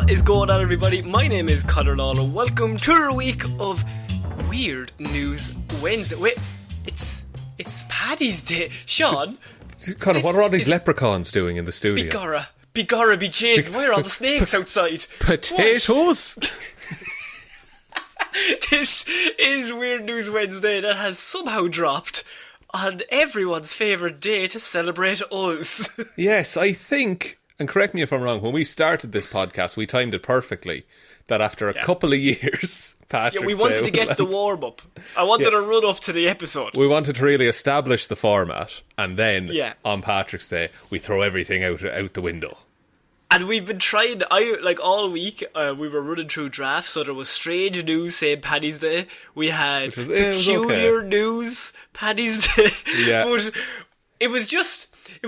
What is going on, everybody? My name is Ciara Lawler. Welcome to a week of Weird News Wednesday. Wait, it's Paddy's Day. Shaun, Connor, what are all these leprechauns doing in the studio? Bigorra, be Jesus, why are all the snakes outside? Potatoes? This is Weird News Wednesday that has somehow dropped on everyone's favourite day to celebrate us. Yes, I think, and correct me if I'm wrong, when we started this podcast, we timed it perfectly. That after a couple of years, Patrick's we wanted Day to get the warm-up. I wanted to run up to the episode. We wanted to really establish the format, and then on Patrick's Day, we throw everything out the window. And we've been trying, all week, we were running through drafts, so there was strange news saying Paddy's Day. We had peculiar news, Paddy's Day. Yeah. But it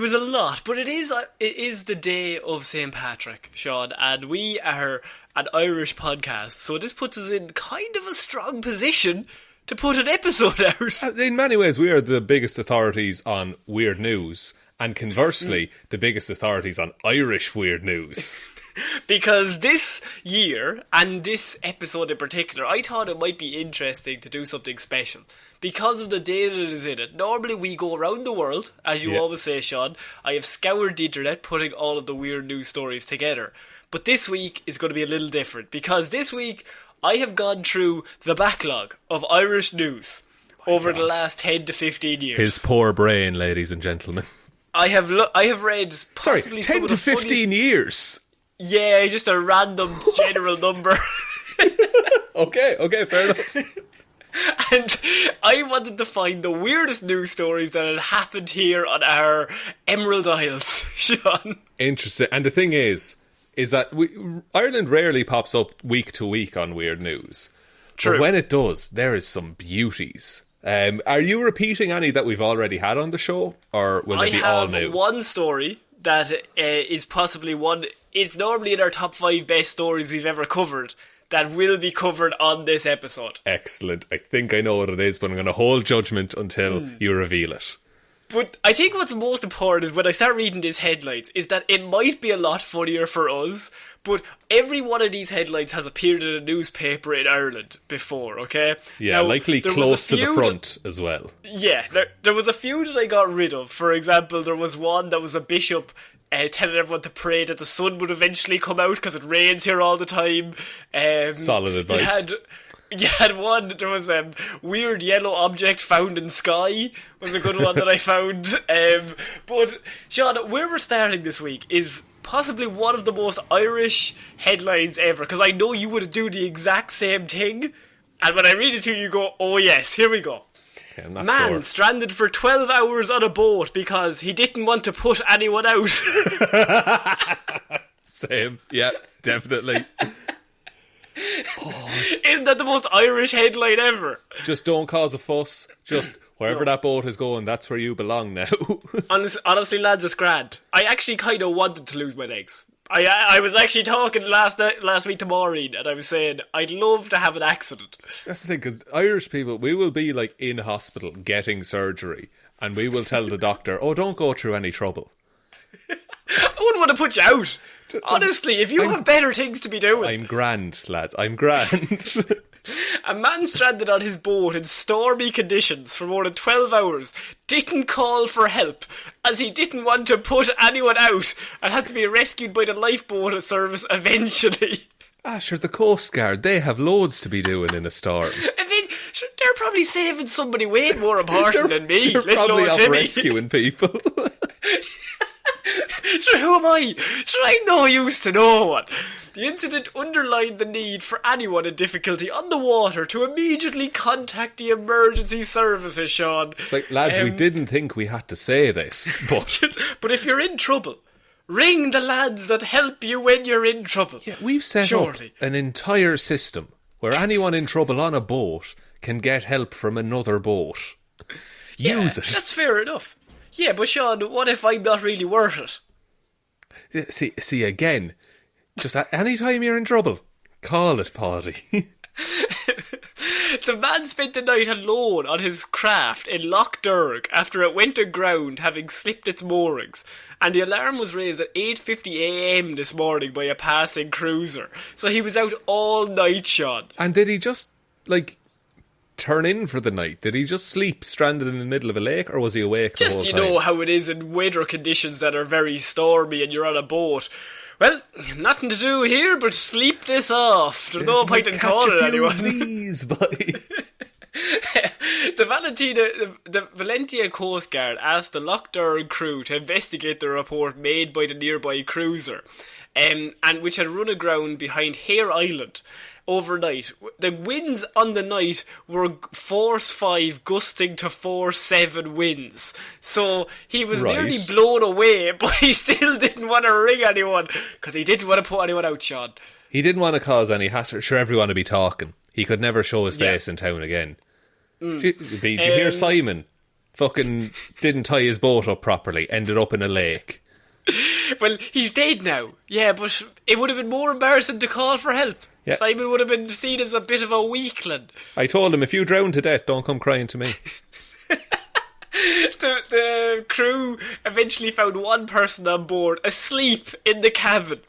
was a lot. But it is the day of St. Patrick, Shaun, and we are an Irish podcast, so this puts us in kind of a strong position to put an episode out. In many ways, we are the biggest authorities on weird news, and conversely, the biggest authorities on Irish weird news. Because this year, and this episode in particular, I thought it might be interesting to do something special. Because of the day that is in it. Normally we go around the world, as you always say, Shaun. I have scoured the internet putting all of the weird news stories together. But this week is going to be a little different. Because this week, I have gone through the backlog of Irish news over the last 10 to 15 years. His poor brain, ladies and gentlemen. I have read possibly 10 some of to the 15 years? Yeah, just a random general number. Okay, fair enough. And I wanted to find the weirdest news stories that had happened here on our Emerald Isles, Shaun. Interesting. And the thing is that Ireland rarely pops up week to week on weird news. True. But when it does, there is some beauties. Are you repeating any that we've already had on the show, or will they be all new? I have one story that is possibly one. It's normally in our top 5 best stories we've ever covered that will be covered on this episode. Excellent. I think I know what it is, but I'm going to hold judgment until you reveal it. But I think what's most important is when I start reading these headlines is that it might be a lot funnier for us, but every one of these headlines has appeared in a newspaper in Ireland before, okay? Yeah, now, likely close to the front as well. Yeah, there was a few that I got rid of. For example, there was one that was a bishop telling everyone to pray that the sun would eventually come out because it rains here all the time. Solid advice. You had one, there was a weird yellow object found in sky, was a good one that I found. But, Shaun, where we're starting this week is possibly one of the most Irish headlines ever, because I know you would do the exact same thing, and when I read it to you, you go, oh yes, here we go. Okay, Man stranded for 12 hours on a boat because he didn't want to put anyone out. Same, yeah, definitely. Isn't that the most Irish headline ever? Just don't cause a fuss. Just wherever that boat is going, that's where you belong now. Honestly, lads, it's grand. I actually kind of wanted to lose my legs. I was actually talking last week to Maureen, and I was saying I'd love to have an accident. That's the thing, because Irish people, we will be like in hospital getting surgery, and we will tell the doctor, oh, don't go through any trouble. I wouldn't want to put you out. Honestly, if you have better things to be doing. I'm grand, lads. I'm grand. A man stranded on his boat in stormy conditions for more than 12 hours didn't call for help as he didn't want to put anyone out and had to be rescued by the lifeboat service eventually. Sure, the Coast Guard, they have loads to be doing in a storm. I mean, sure, they're probably saving somebody way more important than me. They're probably off rescuing people. Sure, who am I? Sure, I'm no use to no one. The incident underlined the need for anyone in difficulty on the water to immediately contact the emergency services, Shaun. It's like, lads, we didn't think we had to say this, but... But if you're in trouble, ring the lads that help you when you're in trouble. Yeah, we've set up an entire system where anyone in trouble on a boat can get help from another boat. Use it. That's fair enough. Yeah, but Shaun, what if I'm not really worth it? See again, just any time you're in trouble, call it, Paddy. The man spent the night alone on his craft in Loch Derg after it went aground, having slipped its moorings. And the alarm was raised at 8:50 a.m. this morning by a passing cruiser. So he was out all night, Shaun. And did he just, turn in for the night? Did he just sleep stranded in the middle of a lake, or was he awake the whole time? Just, know how it is in weather conditions that are very stormy and you're on a boat. Well, nothing to do here but sleep this off. There's no point in calling anyone. The Valentia Coast Guard asked the Loch Derg crew to investigate the report made by the nearby cruiser, and which had run aground behind Hare Island overnight. The winds on the night were force 5 gusting to force 7 winds. So he was nearly blown away, but he still didn't want to ring anyone because he didn't want to put anyone out, Shaun. He didn't want to cause any hassle. Sure, everyone would be talking. He could never show his face in town again. Did you hear Simon? Fucking didn't tie his boat up properly, ended up in a lake. Well, he's dead now. Yeah, but it would have been more embarrassing to call for help. Yeah. Simon would have been seen as a bit of a weakling. I told him, if you drown to death, don't come crying to me. The crew eventually found one person on board asleep in the cabin.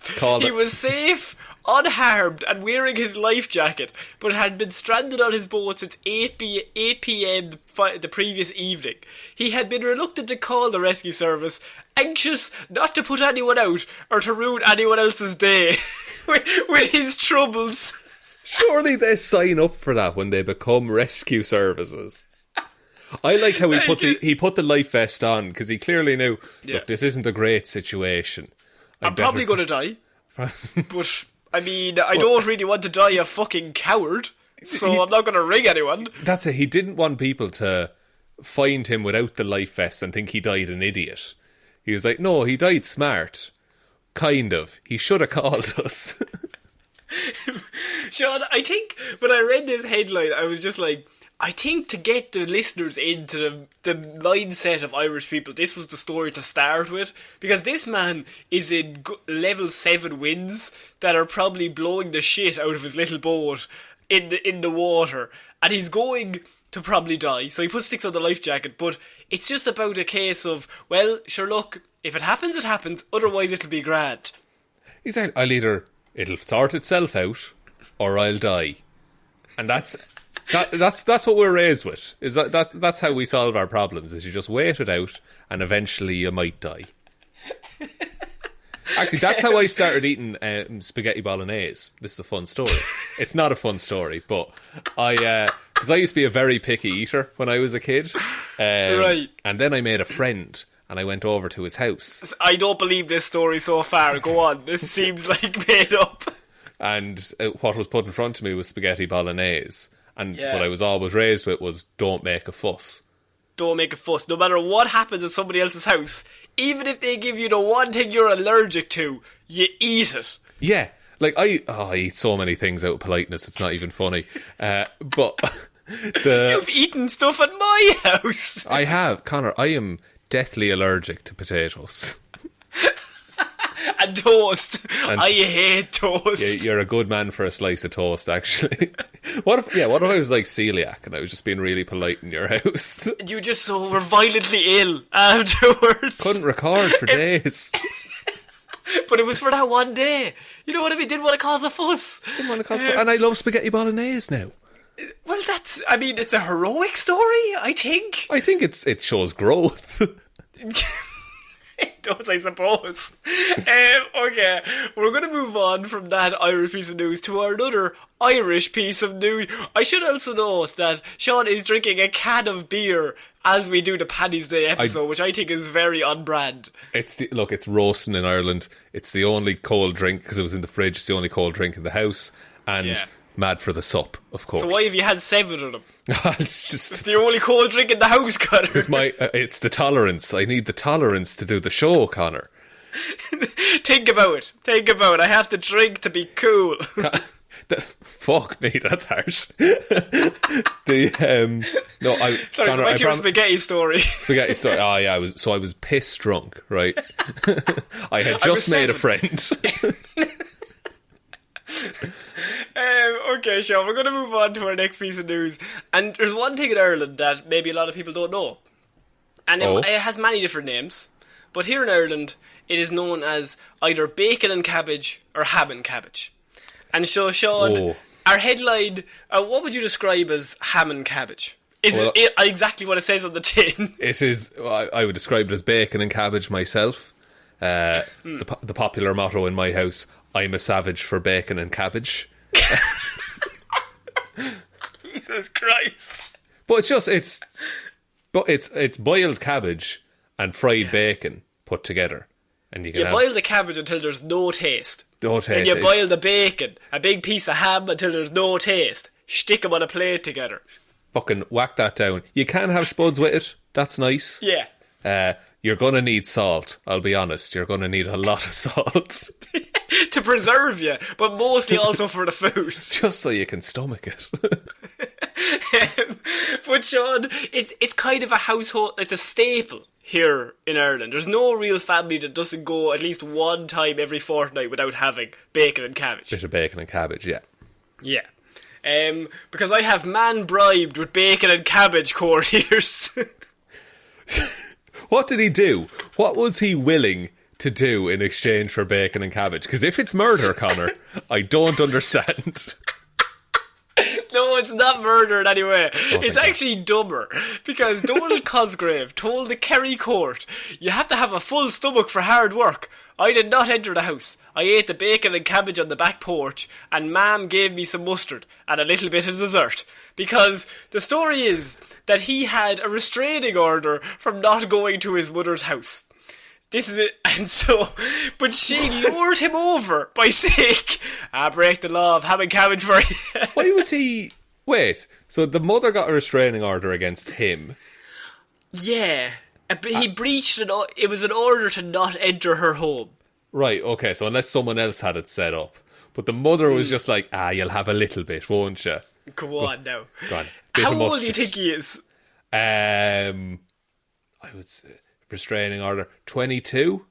He was safe, unharmed and wearing his life jacket, but had been stranded on his boat since 8 p.m. the previous evening. He had been reluctant to call the rescue service, anxious not to put anyone out or to ruin anyone else's day with his troubles. Surely they sign up for that when they become rescue services. I like how he put the life vest on, because he clearly knew, look, this isn't a great situation. I'm probably going to die. But, I mean, I don't really want to die a fucking coward, so I'm not going to ring anyone. That's it. He didn't want people to find him without the life vest and think he died an idiot. He was like, no, he died smart. Kind of. He should have called us. Shaun, I think when I read this headline, I was just like, I think to get the listeners into the mindset of Irish people, this was the story to start with. Because this man is in level 7 winds that are probably blowing the shit out of his little boat in the water. And he's going to probably die. So he puts sticks on the life jacket. But it's just about a case of, well, sure, look, if it happens, it happens. Otherwise, it'll be grand. He said, it'll sort itself out, or I'll die. And that's what we're raised with. That's how we solve our problems. Is you just wait it out, and eventually you might die. Actually, that's how I started eating spaghetti bolognese. This is a fun story. It's not a fun story, but because I used to be a very picky eater when I was a kid, right? And then I made a friend, and I went over to his house. I don't believe this story so far. Go on. This seems like made up. And what was put in front of me was spaghetti bolognese. And what I was always raised with was, don't make a fuss. Don't make a fuss. No matter what happens in somebody else's house, even if they give you the one thing you're allergic to, you eat it. Yeah. Like, I eat so many things out of politeness, it's not even funny. But you've eaten stuff at my house. I have. Connor, I am deathly allergic to potatoes. And toast. I hate toast. Yeah, you're a good man for a slice of toast, actually. What if I was like celiac and I was just being really polite in your house? You just were violently ill afterwards. Couldn't record for days. But it was for that one day. You know what I mean? Didn't want to cause a fuss. And I love spaghetti bolognese now. Well, it's a heroic story, I think. I think it shows growth. It does, I suppose. Okay, we're going to move on from that Irish piece of news to another Irish piece of news. I should also note that Shaun is drinking a can of beer as we do the Paddy's Day episode, which I think is very on brand. It's roasting in Ireland. It's the only cold drink, because it was in the fridge, it's the only cold drink in the house. And mad for the sup, of course. So why have you had 7 of them? It's the only cold drink in the house, Connor. Because it's the tolerance. I need the tolerance to do the show, Connor. Think about it. I have to drink to be cool. Fuck me, that's harsh. Sorry, Connor, back to your spaghetti story. Spaghetti story. Oh yeah, I was piss drunk, right? I had just made a friend. Okay, Shaun, we're going to move on to our next piece of news. And there's one thing in Ireland that maybe a lot of people don't know. And it has many different names. But here in Ireland, it is known as either bacon and cabbage or ham and cabbage. And so, Shaun, our headline, what would you describe as ham and cabbage? Is it exactly what it says on the tin? It is, I would describe it as bacon and cabbage myself. The popular motto in my house, I'm a savage for bacon and cabbage. Jesus Christ. But it's boiled cabbage and fried bacon put together. And you boil the cabbage until there's no taste. No taste. And you boil the bacon, a big piece of ham until there's no taste. Stick them on a plate together. Fucking whack that down. You can have spuds with it. That's nice. Yeah. You're going to need salt, I'll be honest. You're going to need a lot of salt. To preserve you, but mostly also for the food. Just so you can stomach it. But Shaun, it's kind of a household, it's a staple here in Ireland. There's no real family that doesn't go at least one time every fortnight without having bacon and cabbage. Bit of bacon and cabbage, yeah. Yeah. Because I have man bribed with bacon and cabbage courtiers. What did he do? What was he willing to do in exchange for bacon and cabbage? Because if it's murder, Connor, I don't understand. No, it's not murder in any way. It's actually dumber. Because Donald Cosgrave told the Kerry court, you have to have a full stomach for hard work. I did not enter the house. I ate the bacon and cabbage on the back porch, and Ma'am gave me some mustard and a little bit of dessert. Because the story is that he had a restraining order from not going to his mother's house. This is it. And so, but she lured him over by saying, I break the law of ham and cabbage for you. Why was he... Wait, so the mother got a restraining order against him? Yeah. He breached it. It was an order to not enter her home. Right, okay, so unless someone else had it set up. But the mother was just like, you'll have a little bit, won't you? Go on now. Go on. How old do you think he is? I would say, restraining order, 22?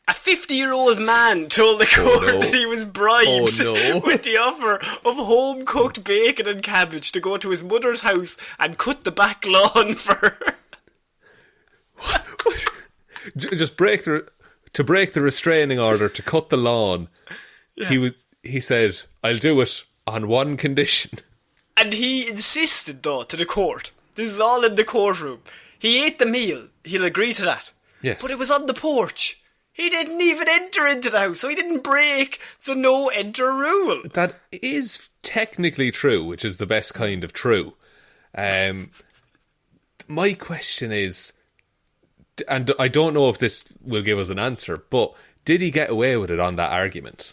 A 50-year-old man told the court that he was bribed with the offer of home-cooked bacon and cabbage to go to his mother's house and cut the back lawn for her. What? Just break the restraining order to cut the lawn. Yeah. He said, I'll do it on one condition. And he insisted, though, to the court. This is all in the courtroom. He ate the meal. He'll agree to that. Yes. But it was on the porch. He didn't even enter into the house, so he didn't break the no-enter rule. That is technically true, which is the best kind of true. My question is, and I don't know if this will give us an answer, but did he get away with it on that argument?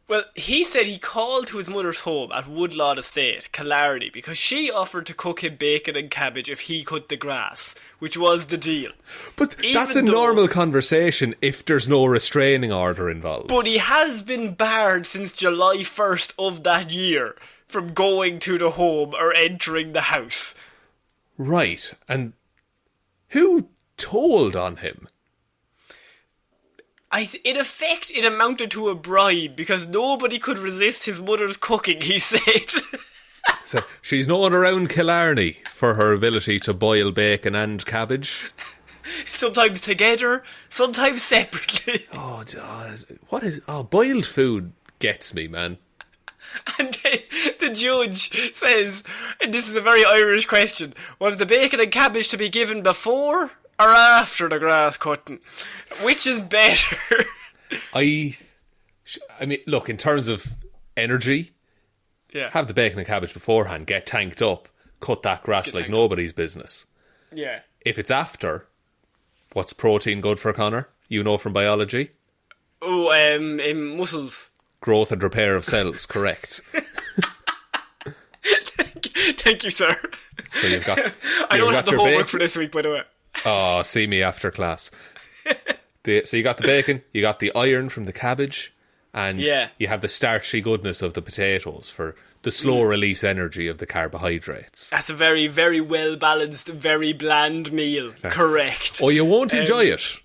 Well, he said he called to his mother's home at Woodlawn Estate, Killarney, because she offered to cook him bacon and cabbage if he cut the grass, which was the deal. But that's a normal conversation if there's no restraining order involved. But he has been barred since July 1st of that year from going to the home or entering the house. Right, and who told on him? In effect, it amounted to a bribe because nobody could resist his mother's cooking, he said. So she's known around Killarney for her ability to boil bacon and cabbage. Sometimes together, sometimes separately. Oh, boiled food gets me, man. And then the judge says, and this is a very Irish question, was the bacon and cabbage to be given before or after the grass cutting? Which is better? I mean, look, in terms of energy, have the bacon and cabbage beforehand, get tanked up, cut that grass like nobody's business. Yeah. If it's after, what's protein good for, Connor? You know from biology? Oh, muscles. Growth and repair of cells, correct. Thank you, sir. So you've got... I don't have the homework for this week, by the way. Oh, see me after class. So you got the bacon, you got the iron from the cabbage, and you have the starchy goodness of the potatoes for the slow release energy of the carbohydrates. That's a very, very well balanced, very bland meal. Correct. Oh, you won't enjoy it.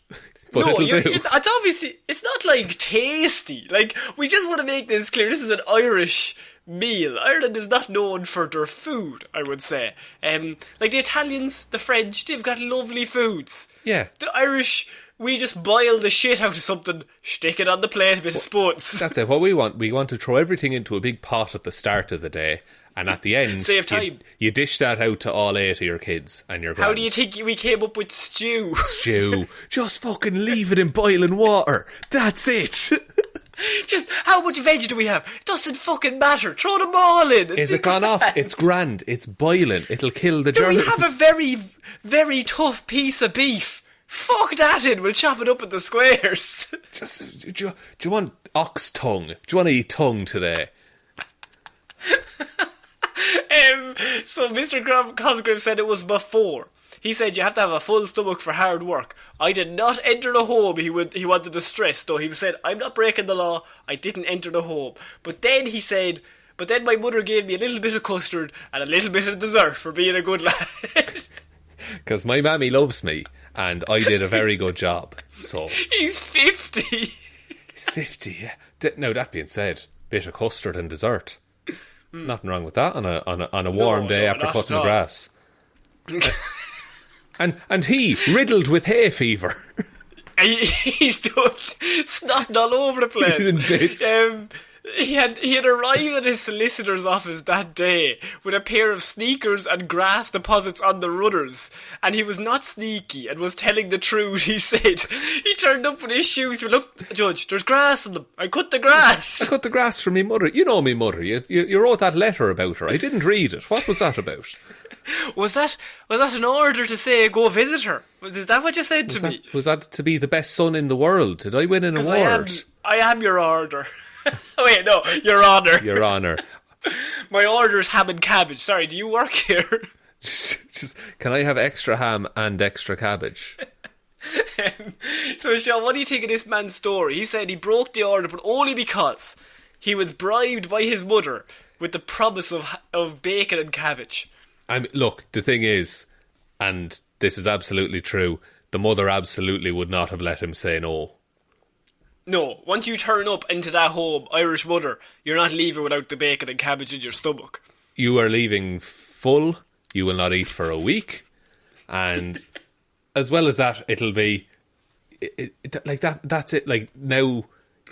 but no, it'll do. it's obviously, it's not like tasty. Like, we just want to make this clear. This is an Irish meal. Ireland is not known for their food, I would say. Like the Italians, the French, they've got lovely foods. Yeah. The Irish, we just boil the shit out of something, stick it on the plate, a bit of spoons. That's it. What we want to throw everything into a big pot at the start of the day, and at the end, save time. You dish that out to all 8 of your kids and your grand. How do you think we came up with stew? Stew. Just fucking leave it in boiling water. That's it. Just, how much veg do we have? It doesn't fucking matter. Throw them all in. Is it gone off? It's grand. It's boiling. It'll kill the germs. Do we have a very, very tough piece of beef? Fuck that in. We'll chop it up into squares. Just, do you want ox tongue? Do you want to eat tongue today? So Mr. Cosgrave said it was before. He said you have to have a full stomach for hard work. I did not enter the home he wanted to stress, though. He said, I'm not breaking the law, I didn't enter the home. But then he said, but then my mother gave me a little bit of custard and a little bit of dessert for being a good lad. Because my mammy loves me, and I did a very good job. So He's 50. He's 50, yeah. Now, that being said, bit of custard and dessert. Nothing wrong with that on a warm day after cutting the grass. And he, riddled with hay fever. He's done snotting all over the place. He had arrived at his solicitor's office that day with a pair of sneakers and grass deposits on the runners, and he was not sneaky and was telling the truth. He said he turned up with his shoes. Look, Judge, there's grass on them. I cut the grass. I cut the grass for me mother. You know me mother. You wrote that letter about her. I didn't read it. What was that about? Was that an order to say go visit her? Is that what you said to me? Was that to be the best son in the world? Did I win an award? I am your order. Wait, no, Your Honour. Your Honour. My order is ham and cabbage. Sorry, do you work here? Just, can I have extra ham and extra cabbage? So, Shaun, what do you think of this man's story? He said he broke the order, but only because he was bribed by his mother with the promise of bacon and cabbage. Look, the thing is, and this is absolutely true, the mother absolutely would not have let him say no. No, once you turn up into that home, Irish mother, you're not leaving without the bacon and cabbage in your stomach. You are leaving full, you will not eat for a week, and as well as that, it'll be, like that. That's it, like now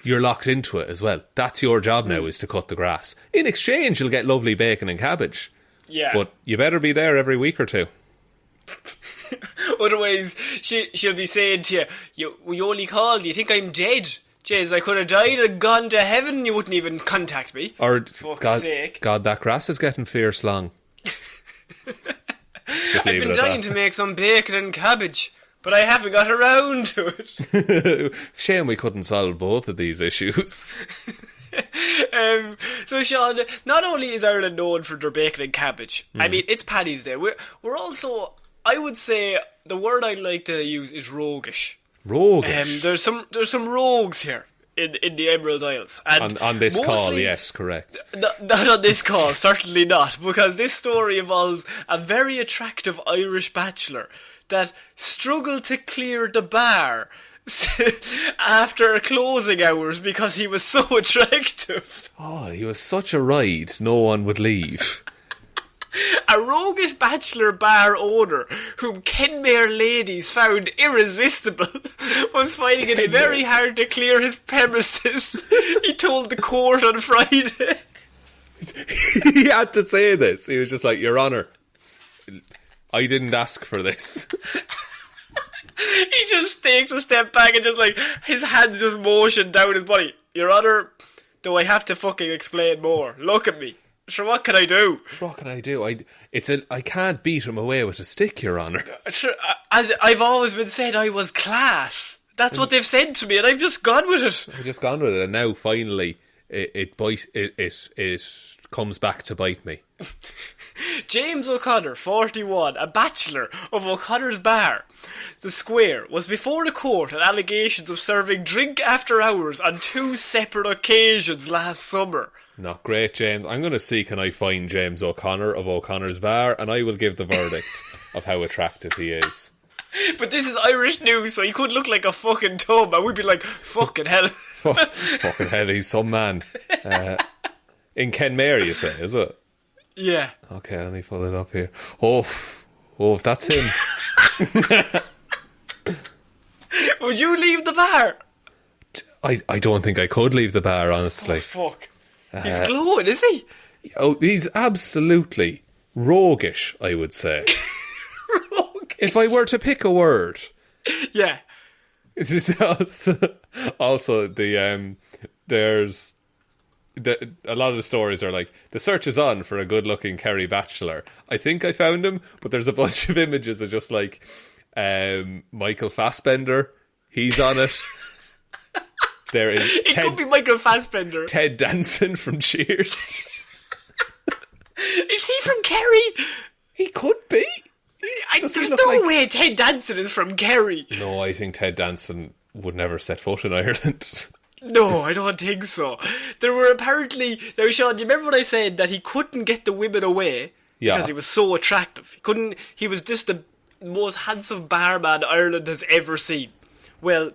you're locked into it as well. That's your job now, is to cut the grass. In exchange, you'll get lovely bacon and cabbage. Yeah. But you better be there every week or two. Otherwise, she'll be saying to you, we only called, you think I'm dead? Jeez, I could have died and gone to heaven and you wouldn't even contact me. Or, fuck's sake. God, that grass is getting fierce long. I've been dying to make some bacon and cabbage, but I haven't got around to it. Shame we couldn't solve both of these issues. So Shaun, not only is Ireland known for their bacon and cabbage, I mean, it's Paddy's Day, we're also, I would say, the word I'd like to use is roguish. Roguish? There's some rogues here in the Emerald Isles. And on this call, yes, correct. Not on this call, certainly not, because this story involves a very attractive Irish bachelor that struggled to clear the bar after closing hours because he was so attractive. Oh, he was such a ride, no one would leave. A roguish bachelor bar owner, whom Kenmare ladies found irresistible, was finding it very hard to clear his premises. He told the court on Friday. He had to say this. He was just like, Your Honour, I didn't ask for this. He just takes a step back and just like, his hands just motion down his body. Your Honour, do I have to fucking explain more? Look at me. Sure, what can I do? What can I do? I can't beat him away with a stick, Your Honour. Sure, I've always been said I was class. That's what they've said to me, and I've just gone with it. I've just gone with it, and now finally it comes back to bite me. James O'Connor, 41, a bachelor of O'Connor's Bar, the Square, was before the court on allegations of serving drink after hours on 2 separate occasions last summer. Not great, James. I'm going to see can I find James O'Connor of O'Connor's Bar, and I will give the verdict of how attractive he is. But this is Irish news, so he could look like a fucking tub, and we'd be like, fucking hell. Fucking hell, he's some man. In Kenmare, you say, is it? Yeah. Okay, let me pull it up here. Oh, if that's him. Would you leave the bar? I don't think I could leave the bar, honestly. Oh, fuck. He's glowing, is he? Oh, he's absolutely roguish, I would say. Roguish? If I were to pick a word. Yeah. It's just also there's... a lot of the stories are like, the search is on for a good-looking Kerry bachelor. I think I found him, but there's a bunch of images of just like Michael Fassbender. He's on it. There is it could be Michael Fassbender. Ted Danson from Cheers. Is he from Kerry? He could be. There's no way Ted Danson is from Kerry. No, I think Ted Danson would never set foot in Ireland. No, I don't think so. There were apparently... Now, Shaun, do you remember when I said that he couldn't get the women away because he was so attractive? He was just the most handsome barman Ireland has ever seen. Well,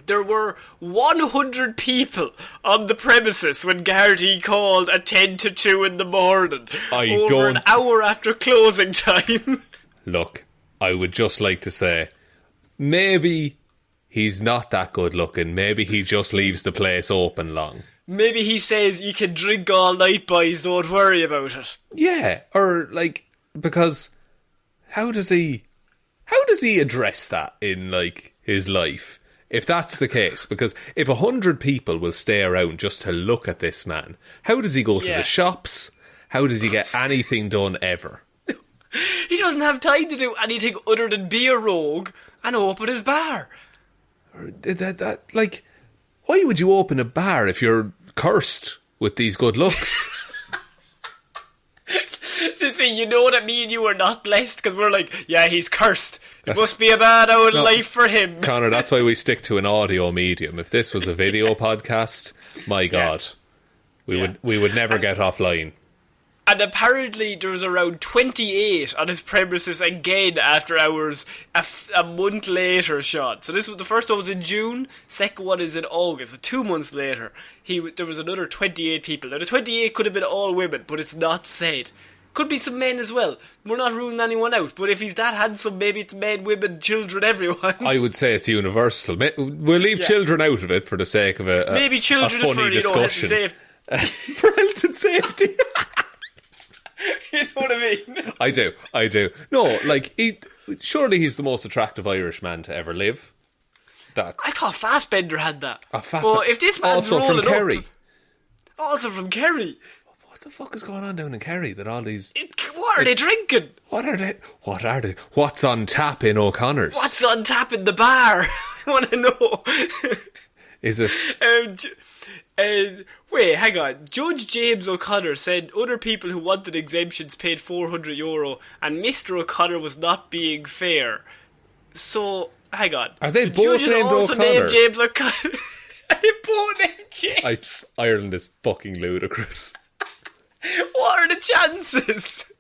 there were 100 people on the premises when Gardaí called at 10 to 2 in the morning. An hour after closing time. Look, I would just like to say, maybe he's not that good looking. Maybe he just leaves the place open long. Maybe he says, you can drink all night, boys, don't worry about it. Yeah, or like, because how does he address that in like his life? If that's the case, because if 100 people will stay around just to look at this man, how does he go to the shops? How does he get anything done ever? He doesn't have time to do anything other than be a rogue and open his bar. Like, why would you open a bar if you're cursed with these good looks? See, you know that me and you are not blessed because we're like, yeah, he's cursed. It must be a bad old life for him. Connor, that's why we stick to an audio medium. If this was a video podcast, my God, we would never get offline. And apparently there was around 28 on his premises again after hours a month later, Shaun. So the first one was in June, second one is in August. So 2 months later, there was another 28 people. Now the 28 could have been all women, but it's not said. Could be some men as well. We're not ruling anyone out, but if he's that handsome, maybe it's men, women, children, everyone. I would say it's universal. We'll leave children out of it for the sake of a maybe children a funny is for, discussion. Health and safety. For health and safety. You know what I mean? I do. No, like, surely he's the most attractive Irish man to ever live. I thought Fassbender had that. But if this man's also rolling from Kerry. Up... Also from Kerry. What the fuck is going on down in Kerry that all these... What are they drinking? What are they? What's on tap in O'Connor's? What's on tap in the bar? I want to know. Is it... Wait, hang on. Judge James O'Connor said other people who wanted exemptions paid €400 and Mr. O'Connor was not being fair. So, hang on. Are they the both judges named also O'Connor? Named James O'Connor. Are they both named James? Ireland is fucking ludicrous. What are the chances?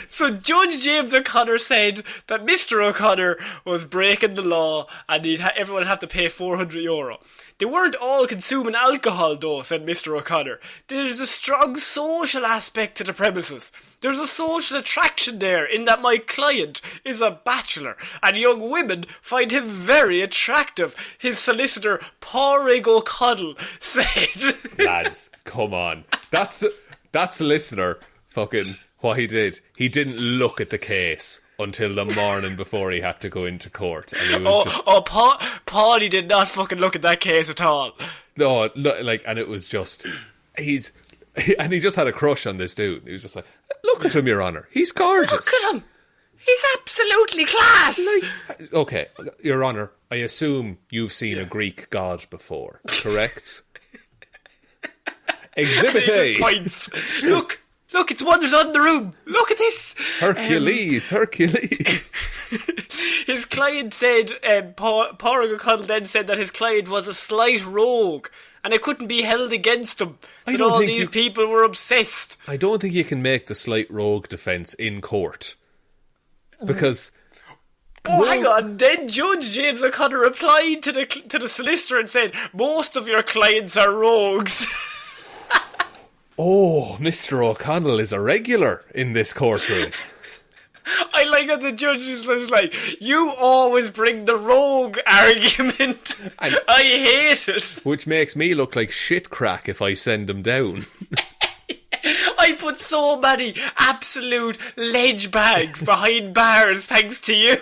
So Judge James O'Connor said that Mr. O'Connor was breaking the law and everyone would have to pay €400. They weren't all consuming alcohol though, said Mr. O'Connor. There's a strong social aspect to the premises. There's a social attraction there in that my client is a bachelor and young women find him very attractive. His solicitor, Pádraig O'Connell, said... Lads, come on. That solicitor, fucking, what he did, he didn't look at the case until the morning before he had to go into court. And he was Paddy did not fucking look at that case at all. No, like, and it was just, he just had a crush on this dude. He was just like, look at him, Your Honour. He's gorgeous. Look at him. He's absolutely class. Like, okay, Your Honour, I assume you've seen a Greek god before, correct? Exhibit A. Points. Look, it's Wonders on the Room. Look at this. Hercules. His client said, Pádraig O'Connell then said that his client was a slight rogue and it couldn't be held against him. That all these people were obsessed. I don't think you can make the slight rogue defence in court. Because hang on. Then Judge James O'Connor replied to the solicitor and said, most of your clients are rogues. Oh, Mr. O'Connell is a regular in this courtroom. I like that the judge is like, you always bring the rogue argument. I hate it. Which makes me look like shit crack if I send him down. I put so many absolute ledge bags behind bars thanks to you.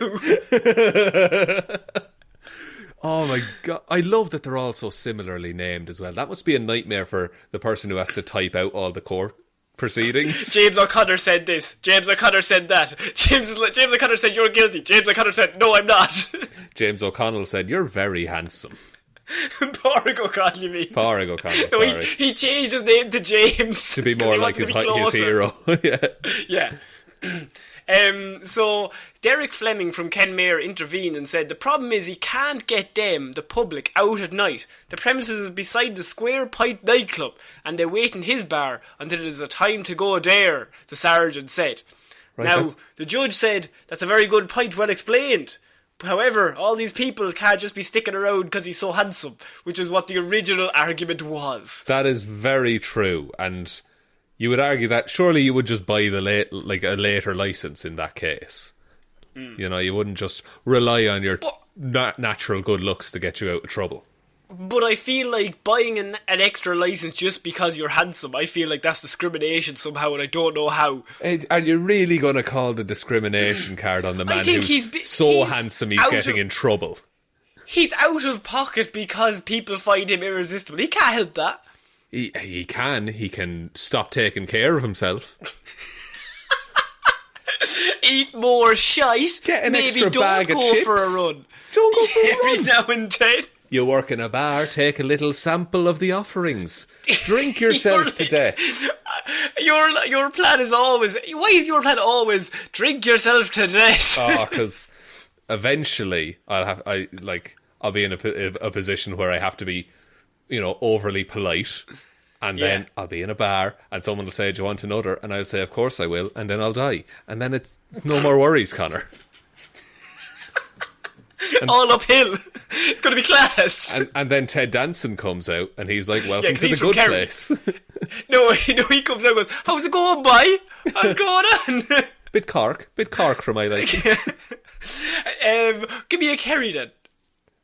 Oh my god, I love that they're all so similarly named as well. That must be a nightmare for the person who has to type out all the court proceedings. James O'Connor said this. James O'Connor said that. James O'Connor said you're guilty. James O'Connor said no, I'm not. James O'Connell said you're very handsome. Pádraig O'Connell, you mean? Pádraig O'Connell, sorry. No, he changed his name to James. To be more like his hero. Yeah. So Derek Fleming from Kenmare intervened and said the problem is he can't get them, the public, out at night. The premises is beside the Square Pint nightclub and they wait in his bar until it is a time to go there, the sergeant said. Right, now, the judge said that's a very good point, well explained. However, all these people can't just be sticking around because he's so handsome, which is what the original argument was. That is very true, and you would argue that surely you would just buy a later license in that case. You know, you wouldn't just rely on your natural good looks to get you out of trouble. But I feel like buying an extra license just because you're handsome, I feel like that's discrimination somehow, and I don't know how. Are you really going to call the discrimination card on the man who's he's handsome he's getting in trouble? He's out of pocket because people find him irresistible. He can't help that. He can stop taking care of himself. Eat more shite. Get an Maybe extra bag of chips. Don't go for a run. Don't go for a run. Every now and then. You work in a bar, take a little sample of the offerings. Drink yourself to death. Your plan is always... Why is your plan always drink yourself to death? Oh, because eventually I'll be in a position where I have to be, overly polite. And then I'll be in a bar and someone will say, do you want another? And I'll say, of course I will. And then I'll die. And then it's no more worries, Connor. All uphill. It's going to be class. And then Ted Danson comes out and he's like, welcome to the good place. No, he comes out and goes, how's it going, boy? How's it going on? Bit Clarke for my liking. Give me a Kerry then.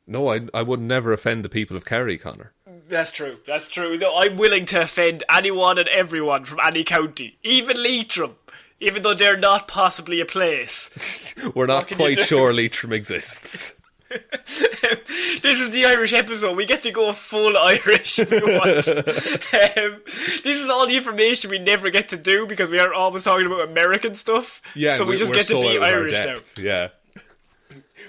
No, I would never offend the people of Kerry, Connor. That's true. No, I'm willing to offend anyone and everyone from any county. Even Leitrim. Even though they're not possibly a place. We're not quite sure Leitrim exists. This is the Irish episode. We get to go full Irish if we want. This is all the information we never get to do because we are always talking about American stuff. Yeah, so we just get to be Irish now. Yeah.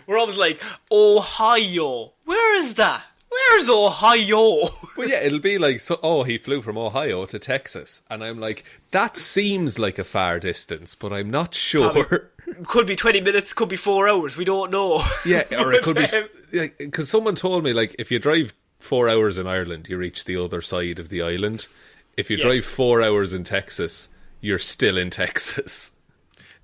We're always like, Ohio. Where is that? Where's Ohio? Well, yeah, it'll be like, he flew from Ohio to Texas. And I'm like, that seems like a far distance, but I'm not sure. Could be 20 minutes, could be 4 hours, we don't know. Yeah, or it could be... Because someone told me, if you drive 4 hours in Ireland, you reach the other side of the island. If you drive 4 hours in Texas, you're still in Texas.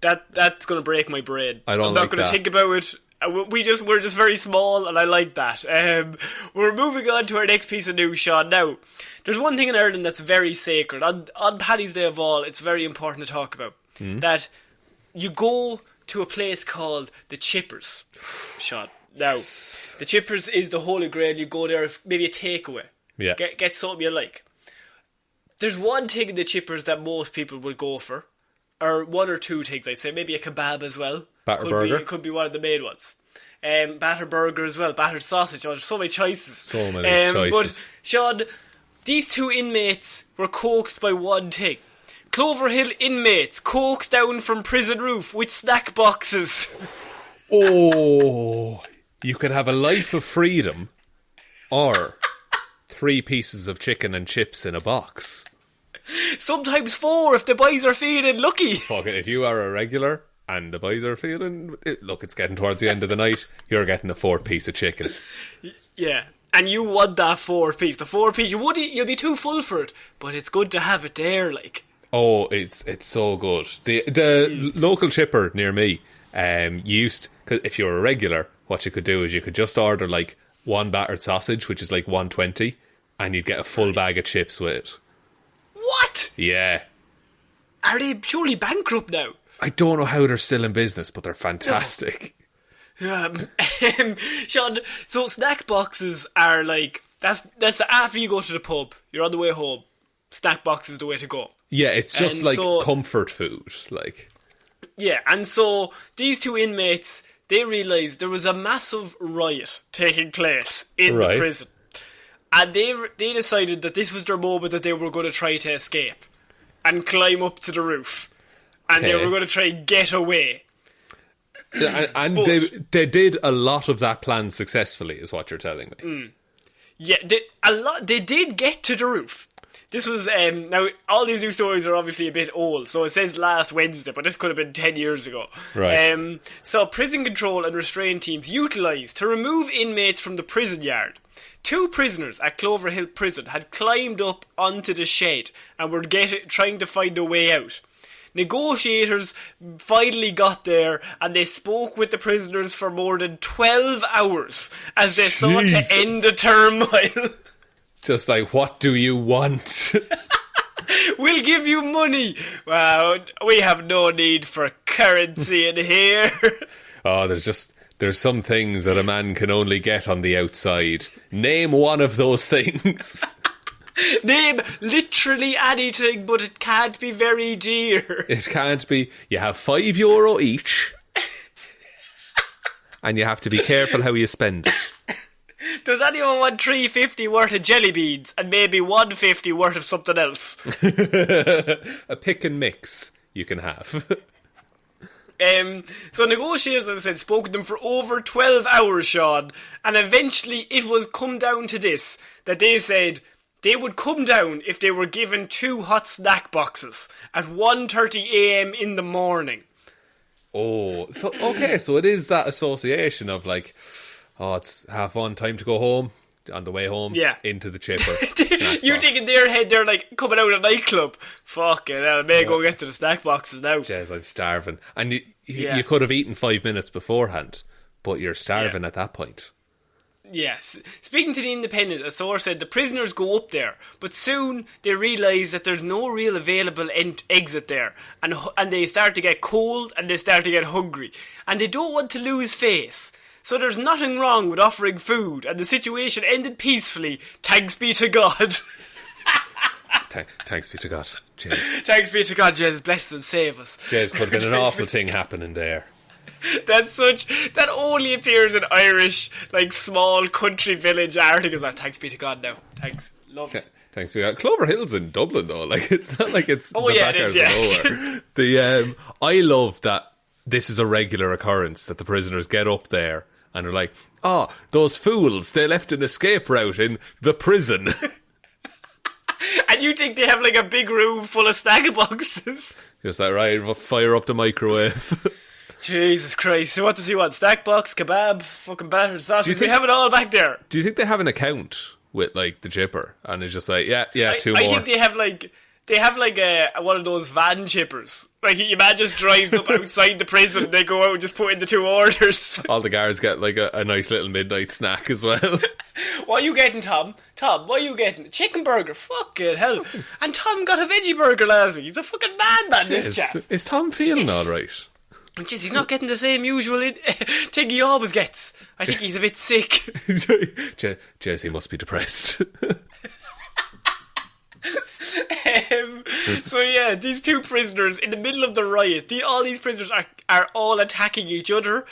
That's going to break my brain. I'm not going to think about it. We're just very small, and I like that. We're moving on to our next piece of news, Shaun. Now, there's one thing in Ireland that's very sacred. On Paddy's Day of all, it's very important to talk about. That you go to a place called the Chippers, Shaun. Now, the Chippers is the holy grail. You go there, maybe a takeaway. Yeah. Get something you like. There's one thing in the Chippers that most people would go for. Or one or two things, I'd say. Maybe a kebab as well. Batter burger. Could be one of the main ones. Batter burger as well. Battered sausage. Oh, there's so many choices. So many choices. But, Shaun, these two inmates were coaxed by one thing. Clover Hill inmates coaxed down from prison roof with snack boxes. Oh, you could have a life of freedom or 3 pieces of chicken and chips in a box. Sometimes 4 if the boys are feeling lucky. Fuck it, if you are a regular and the boys are feeling... Look, it's getting towards the end of the night, you're getting a 4th piece of chicken. Yeah, and you want that 4th piece. The 4th piece, you'll be too full for it, but it's good to have it there, like. Oh, it's so good. The local chipper near me 'cause if you're a regular, what you could do is you could just order like one battered sausage, which is like 120, and you'd get a full bag of chips with it. What? Yeah. Are they surely bankrupt now? I don't know how they're still in business, but they're fantastic. Shaun, so snack boxes are like, that's after you go to the pub, you're on the way home, snack box is the way to go. Yeah, it's just like comfort food, like. Yeah, and so these two inmates, they realised there was a massive riot taking place in the prison. And they decided that this was their moment that they were going to try to escape and climb up to the roof. And they were going to try and get away. And they did a lot of that plan successfully, is what you're telling me. Yeah, they did get to the roof. This was, now, all these new stories are obviously a bit old, so it says last Wednesday, but this could have been 10 years ago. Right. So prison control and restraint teams utilised to remove inmates from the prison yard. 2 prisoners at Clover Hill Prison had climbed up onto the shed and were trying to find a way out. Negotiators finally got there and they spoke with the prisoners for more than 12 hours as they sought to end the turmoil. Just like, what do you want? We'll give you money. Well, we have no need for currency in here. Oh, there's some things that a man can only get on the outside. Name one of those things. Name literally anything, but it can't be very dear. It can't be. You have €5 each, and you have to be careful how you spend it. Does anyone want $3.50 worth of jelly beans and maybe $1.50 worth of something else? A pick and mix you can have. So negotiators, as I said, spoke to them for over 12 hours, Shaun, and eventually it was come down to this, that they said they would come down if they were given 2 hot snack boxes at 1:30 a.m. in the morning. Oh, so okay, so it is that association of like, oh, it's 1:30, time to go home. On the way home, into the chipper. You think in their head they're like coming out of a nightclub. Fucking hell, I may go get to the snack boxes now. Jez, I'm starving. And you could have eaten 5 minutes beforehand, but you're starving at that point. Yes. Speaking to the Independent, a source said the prisoners go up there, but soon they realise that there's no real available exit there, and they start to get cold and they start to get hungry, and they don't want to lose face. So there's nothing wrong with offering food, and the situation ended peacefully. Thanks be to God. Thanks be to God, Jez. Thanks be to God, Jez. Bless and save us. Jez, could have been an awful thing happening there. That only appears in Irish, like, small country village articles. Like, thanks be to God now. Thanks. Love it. Thanks be to God. Clover Hill's in Dublin, though. Like, it's not like it's it is, nowhere. I love that this is a regular occurrence, that the prisoners get up there and they're like, oh, those fools, they left an escape route in the prison. And you think they have like a big room full of snack boxes? Just that, right? We'll fire up the microwave. Jesus Christ. So what does he want? Snack box, kebab, fucking battered sausage? We have it all back there. Do you think they have an account with like the chipper? And it's just like, yeah, 2 more. I think they have like one of those van chippers. Like, your man just drives up outside the prison and they go out and just put in the 2 orders. All the guards get like a nice little midnight snack as well. What are you getting, Tom? Tom, what are you getting? Chicken burger. Fucking hell. And Tom got a veggie burger last week. He's a fucking madman, this chap. Is Tom feeling alright? Jeez, he's not getting the same usual thing he always gets. I think he's a bit sick. Jez, he must be depressed. So yeah, these 2 prisoners in the middle of the riot, all these prisoners are all attacking each other,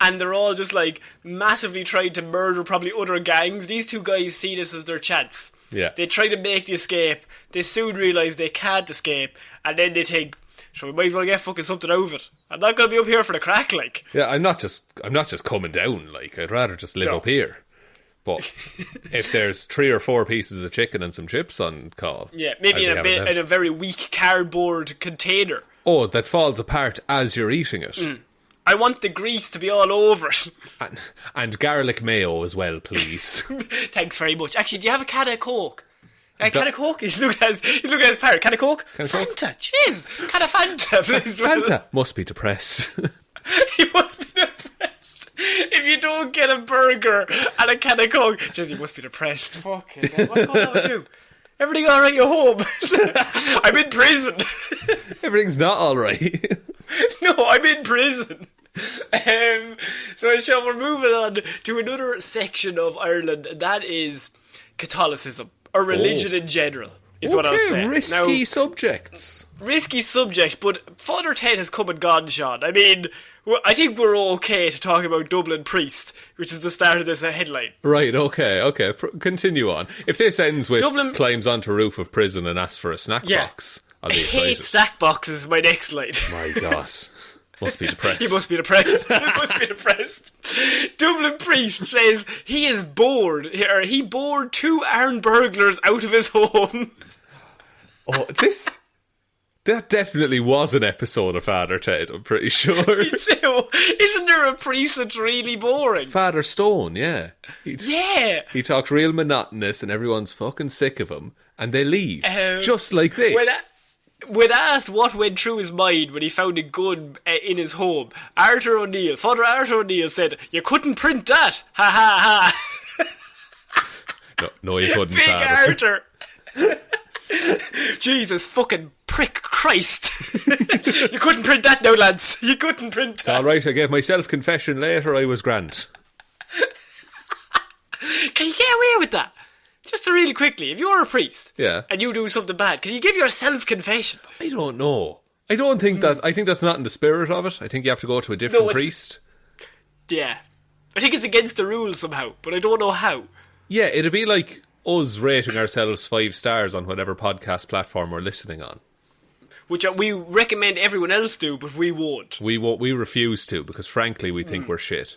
and they're all just like massively trying to murder probably other gangs. These 2 guys see this as their chance. Yeah. They try to make the escape. They soon realise they can't escape, and then they think, sure, we might as well get fucking something out of it. I'm not going to be up here for the crack, like. Yeah, I'm not just coming down, like. I'd rather just live up here. But if there's 3 or 4 pieces of chicken and some chips on call, yeah, maybe in a very weak cardboard container. Oh, that falls apart as you're eating it. I want the grease to be all over it. And garlic mayo as well, please. Thanks very much. Actually, do you have a can of Coke? Can of Coke? He's looking at his parrot. Can of Coke? Fanta. Jeez. Can of Fanta, please. Fanta. Must be depressed. He must be depressed. If you don't get a burger and a can of Coke, Jess, you must be depressed. Fucking hell, what's going on with you? Everything alright at home? I'm in prison. Everything's not alright. No, I'm in prison. So Shaun, we're moving on to another section of Ireland, and that is Catholicism, or religion in general, is what I'll say. Risky subjects. Risky subject, but Father Ted has come and gone, Shaun. I mean, I think we're okay to talk about Dublin Priest, which is the start of this headline. Right, okay. Continue on. If this ends with climbs onto roof of prison and asks for a snack box, I'll be excited. I hate snack boxes is my next line. My God. Must be depressed. He must be depressed. Dublin Priest says he is bored, or he bored 2 armed burglars out of his home. Oh, that definitely was an episode of Father Ted, I'm pretty sure. Isn't there a priest that's really boring? Father Stone, yeah. He talks real monotonous and everyone's fucking sick of him, and they leave. Just like this. When asked what went through his mind when he found a gun in his home, Father Arthur O'Neill said, "You couldn't print that! Ha ha ha!" No, you couldn't, Big Arthur! Jesus fucking prick Christ! You couldn't print that now, lads! You couldn't print that! Alright, I gave my self-confession later, I was grand. Can you get away with that? Just really quickly, if you're a priest and you do something bad, can you give your self-confession? I don't know. I don't think that... I think that's not in the spirit of it. I think you have to go to a different priest. Yeah. I think it's against the rules somehow, but I don't know how. Yeah, it'd be like us rating ourselves 5 stars on whatever podcast platform we're listening on. Which we recommend everyone else do, but we won't. We refuse to, because frankly we think we're shit.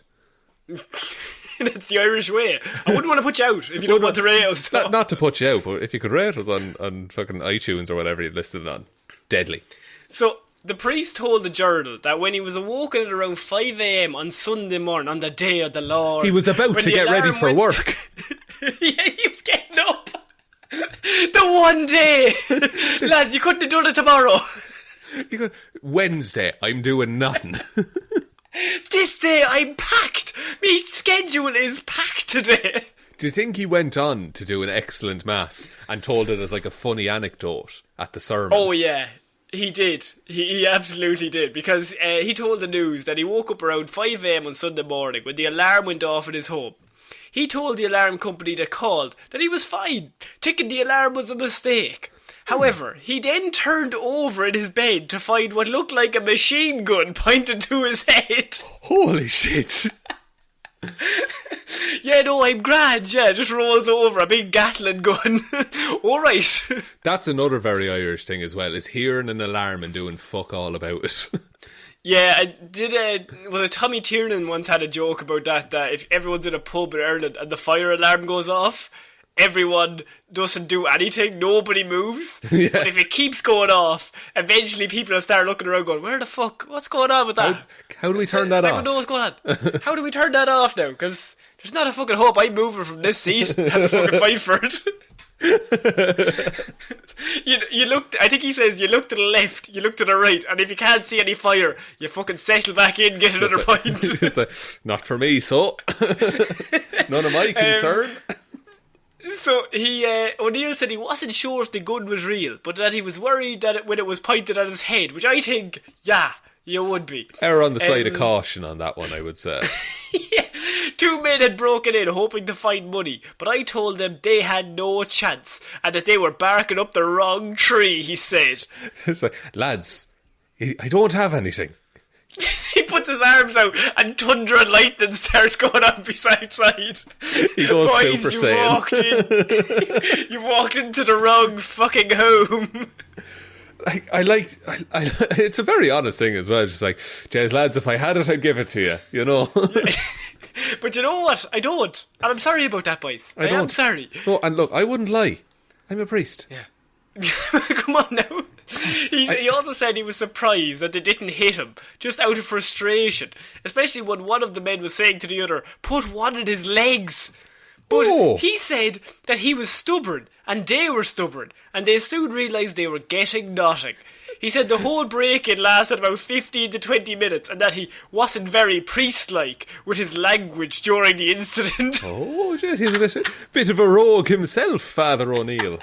That's the Irish way. I wouldn't want to put you out if you don't want to rate us. Not to put you out, but if you could rate us on fucking iTunes or whatever you're listening on. Deadly. So, the priest told the Journal that when he was awoken at around 5 a.m. on Sunday morning, on the day of the Lord... He was about to get ready for work. Yeah, he was getting up. The one day. Lads, you couldn't have done it tomorrow. Wednesday, I'm doing nothing. This day I'm packed. My schedule is packed today. Do you think he went on to do an excellent mass and told it as like a funny anecdote at the sermon? Oh yeah, he did. He absolutely did, because he told the news that he woke up around 5 a.m. on Sunday morning when the alarm went off in his home. He told the alarm company that called that he was fine, thinking the alarm was a mistake. However, he then turned over in his bed to find what looked like a machine gun pointed to his head. Holy shit. Yeah, no, I'm grand, yeah, just rolls over, a big Gatling gun. Alright. That's another very Irish thing as well, is hearing an alarm and doing fuck all about it. Yeah, Tommy Tiernan once had a joke about that if everyone's in a pub in Ireland and the fire alarm goes off, everyone doesn't do anything, nobody moves. Yeah. But if it keeps going off, eventually people will start looking around going, where the fuck, what's going on with that? How do we turn that off? I don't know what's going on. How do we turn that off now? Because there's not a fucking hope I'm moving from this seat at the fucking fight for it. You look. I think he says you look to the left, you look to the right, and if you can't see any fire, you fucking settle back in, get another pint. It's like, not for me, so none of my concern. So O'Neill said he wasn't sure if the gun was real, but that he was worried that when it was pointed at his head, which I think, yeah, you would be. Err on the side of caution on that one, I would say. Yeah. 2 men had broken in hoping to find money, but I told them they had no chance and that they were barking up the wrong tree, he said. It's like, lads, I don't have anything. He puts his arms out and thunder and lightning starts going on beside side. He goes Boys, Super Saiyan. You've walked into the wrong fucking home. It's a very honest thing as well. Just like, Jez, lads, if I had it, I'd give it to you, you know. But you know what? I don't. And I'm sorry about that, boys. I am sorry. No, and look, I wouldn't lie. I'm a priest. Yeah. Come on now. He also said he was surprised that they didn't hit him, just out of frustration. Especially when one of the men was saying to the other, put one in his legs. But he said that he was stubborn, and they were stubborn, and they soon realised they were getting nothing. He said the whole break-in lasted about 15 to 20 minutes and that he wasn't very priest-like with his language during the incident. Oh, shit, he's a bit of a rogue himself, Father O'Neill.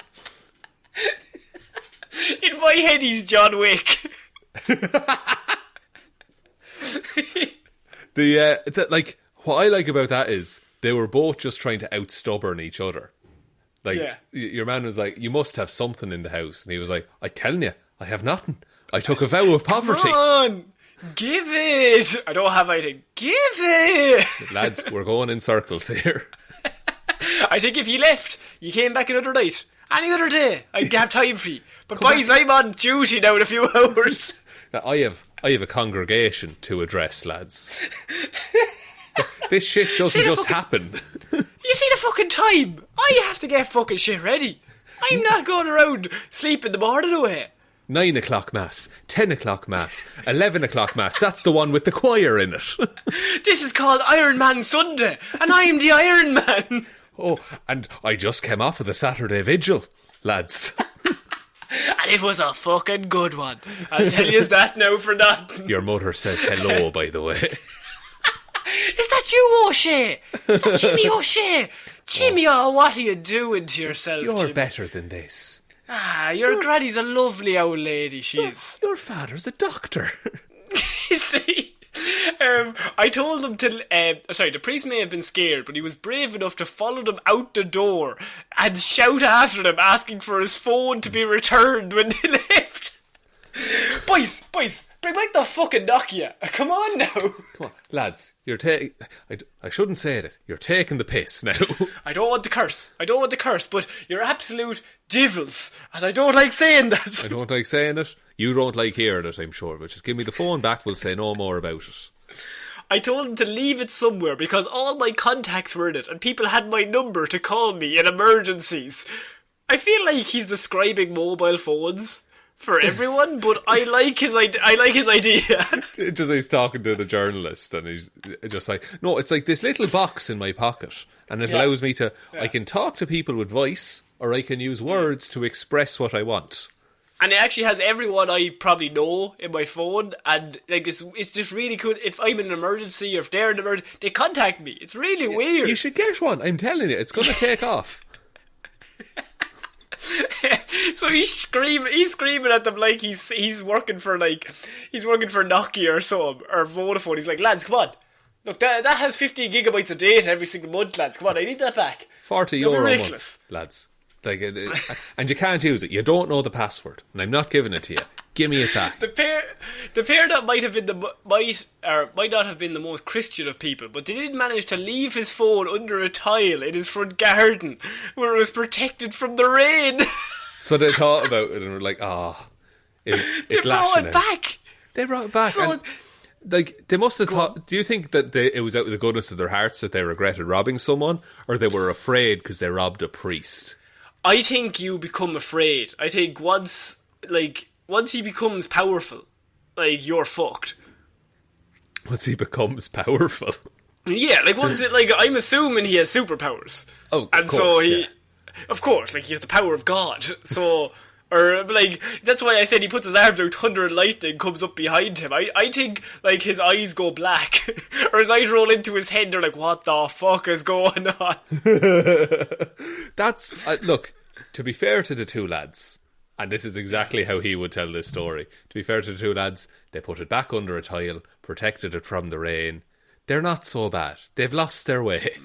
In my head, he's John Wick. What I like about that is they were both just trying to out-stubborn each other. Your man was like, you must have something in the house. And he was like, I'm telling you, I have nothing. I took a vow of poverty. Come on, give it. I don't have anything. Give it. Lads, we're going in circles here. I think if you left, you came back another night, any other day, I'd have time for you. But boys, I'm on duty now in a few hours. I have a congregation to address, lads. This shit doesn't just happen. You see the fucking time? I have to get fucking shit ready. I'm not going around sleeping the morning away. 9 o'clock mass, 10 o'clock mass, 11 o'clock mass. That's the one with the choir in it. This is called Iron Man Sunday, and I'm the Iron Man. Oh, and I just came off of the Saturday vigil, lads. And it was a fucking good one. I'll tell you that now for nothing. Your mother says hello, by the way. Is that you, O'Shea? Is that Jimmy O'Shea? Jimmy, what are you doing to yourself, You're Jimmy? better than this. Your granny's a lovely old lady, she is. Your father's a doctor. You see? I told him to... the priest may have been scared, but he was brave enough to follow them out the door and shout after them, asking for his phone to be returned when they left. Boys, bring back the fucking Nokia. Come on now. Come on, lads, you're taking... I shouldn't say it. You're taking the piss now. I don't want the curse, but you're absolute devils, and I don't like saying that. I don't like saying it. You don't like hearing it, I'm sure. But just give me the phone back, we'll say no more about it. I told him to leave it somewhere because all my contacts were in it and people had my number to call me in emergencies. I feel like he's describing mobile phones for everyone, but I like his idea. Just he's talking to the journalist and he's just like, no, it's like this little box in my pocket and it allows me to, I can talk to people with voice or I can use words to express what I want. And it actually has everyone I probably know in my phone, and like it's just really cool. If I'm in an emergency or if they're in an emergency, they contact me. It's really weird. You should get one. I'm telling you, it's going to take off. So he's screaming at them like he's working for Nokia or something or Vodafone. He's like, lads, come on. Look, that has 15 gigabytes of data every single month, lads. Come on, I need that back. 40 euro a month, lads. Like, and you can't use it. You don't know the password, and I'm not giving it to you. Give me it back. The pair that might not have been the most Christian of people, but they did manage to leave his phone under a tile in his front garden, where it was protected from the rain. So they thought about it and were like, it's they brought it back. They brought it back. So, they must have thought. Do you think that it was out of the goodness of their hearts that they regretted robbing someone, or they were afraid because they robbed a priest? I think you become afraid. I think once he becomes powerful, like, you're fucked. Once he becomes powerful? Yeah, I'm assuming he has superpowers. Oh, and so he has the power of God. So, or like, that's why I said he puts his arms out, thunder and lightning comes up behind him. I think, like, his eyes go black, or his eyes roll into his head, they're like, what the fuck is going on? That's, look, to be fair to the two lads, and this is exactly how he would tell this story, to be fair to the two lads, they put it back under a tile, protected it from the rain. They're not so bad. They've lost their way.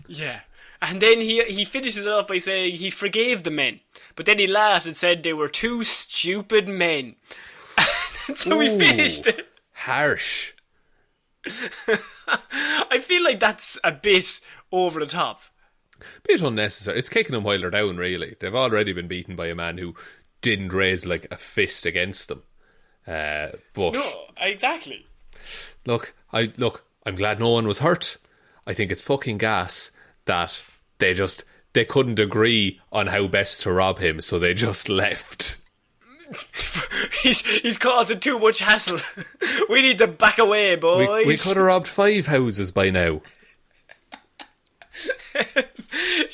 Yeah. And then he finishes it off by saying he forgave the men, but then he laughed and said they were two stupid men. So we finished it. Harsh. I feel like that's a bit over the top. Bit unnecessary. It's kicking them while they're down, really. They've already been beaten by a man who didn't raise, like, a fist against them. But no, exactly. Look, I'm glad no one was hurt. I think it's fucking gas that they couldn't agree on how best to rob him, so they just left. He's causing too much hassle. We need to back away, boys. We could have robbed 5 houses by now.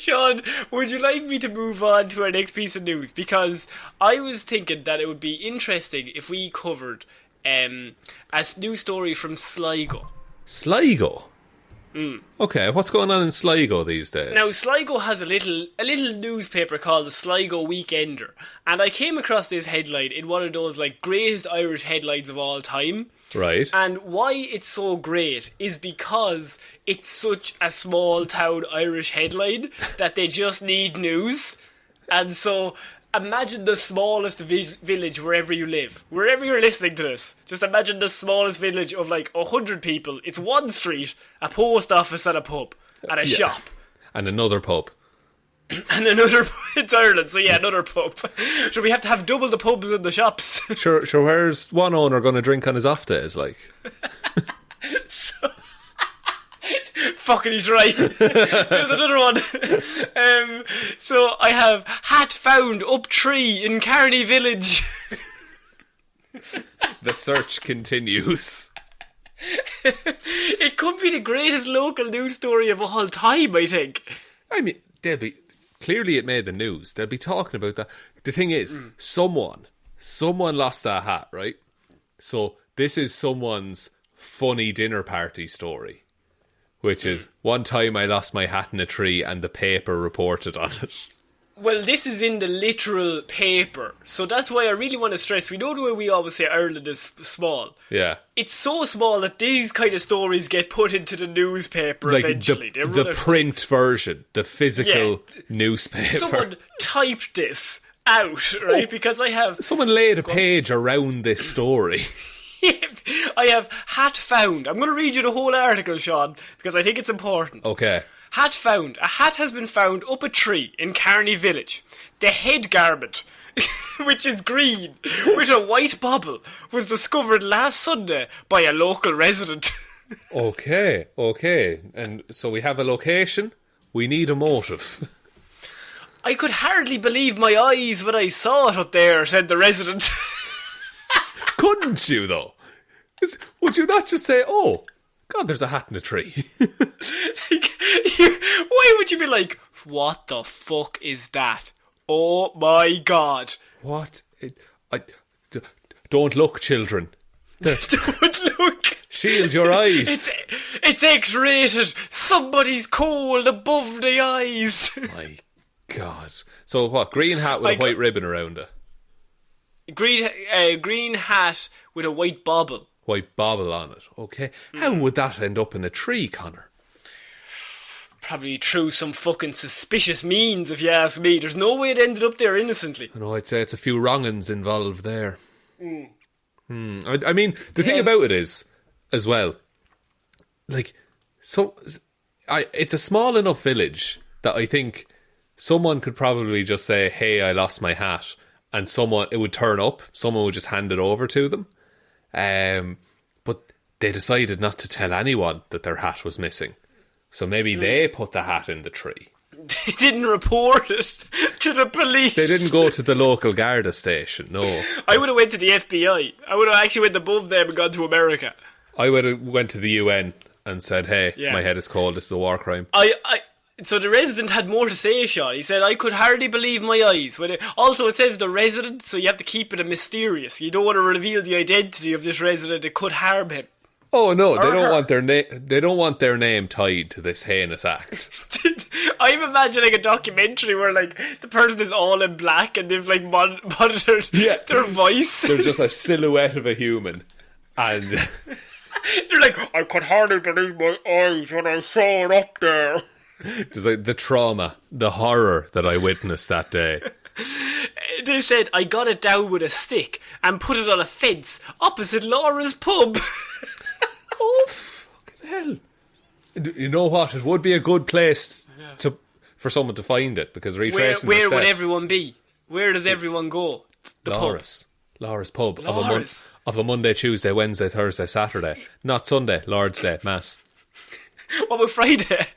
Shaun, would you like me to move on to our next piece of news? Because I was thinking that it would be interesting if we covered a new story from Sligo. Sligo? Okay, what's going on in Sligo these days? Now, Sligo has a little newspaper called the Sligo Weekender, and I came across this headline in one of those like greatest Irish headlines of all time. Right. And why it's so great is because it's such a small town Irish headline that they just need news. And so imagine the smallest village wherever you live. Wherever you're listening to this, just imagine the smallest village of like 100 people. It's one street, a post office and a pub, and a shop. And another pub. And another, it's Ireland, so yeah, another pub. So we have to have double the pubs and the shops. Sure, where's one owner going to drink on his off days, like? So, fucking he's right. There's another one. So I have hat found up tree in Carney Village. The search continues. It could be the greatest local news story of all time, I think. I mean, clearly it made the news. They'll be talking about that. The thing is, someone lost that hat, right? So this is someone's funny dinner party story, which is one time I lost my hat in a tree and the paper reported on it. Well, this is in the literal paper, so that's why I really want to stress, we know the way we always say Ireland is small. Yeah. It's so small that these kind of stories get put into the newspaper like eventually. The print version, the physical newspaper. Someone typed this out, right? Because I have... Someone laid a page around this story. I have hat found. I'm going to read you the whole article, Shaun, because I think it's important. Okay. Hat found. A hat has been found up a tree in Carney Village. The head garment, which is green, with a white bobble, was discovered last Sunday by a local resident. Okay. And so we have a location, we need a motive. I could hardly believe my eyes when I saw it up there, said the resident. Couldn't you, though? Would you not just say, oh, God, there's a hat in a tree? Why would you be like, what the fuck is that? Oh my God. What? Don't look, children. Don't look. Shield your eyes. It's X-rated. Somebody's cold above the eyes. My God. So what? Green hat with a white ribbon around it? Green hat with a white bobble. White bobble on it. Okay. How would that end up in a tree, Connor? Probably through some fucking suspicious means, if you ask me. There's no way it ended up there innocently. No, I'd say it's a few wrong'uns involved there. I mean, the thing about it is, as well, like, it's a small enough village that I think someone could probably just say, hey, I lost my hat, and it would turn up, someone would just hand it over to them. But they decided not to tell anyone that their hat was missing. So maybe they put the hat in the tree. They didn't report it to the police. They didn't go to the local Garda station, no. I would have went to the FBI. I would have actually went above them and gone to America. I would have went to the UN and said, hey, my head is cold, this is a war crime. So the resident had more to say, Shaun. He said, I could hardly believe my eyes. Also, it says the resident, so you have to keep it mysterious. You don't want to reveal the identity of this resident. It could harm him. Oh no, they don't want their name. They don't want their name tied to this heinous act. I'm imagining a documentary where like the person is all in black and they've like monitored their voice. They're just a silhouette of a human, and they're like, I could hardly believe my eyes when I saw it up there. Just like the trauma, the horror that I witnessed that day. They said, I got it down with a stick and put it on a fence opposite Laura's pub. Oh, fucking hell. You know what? It would be a good place for someone to find it, because retracing Where would everyone be? Where does everyone go? Laura's pub. Of a Monday, Tuesday, Wednesday, Thursday, Saturday. Not Sunday, Lord's Day, Mass. What about Friday?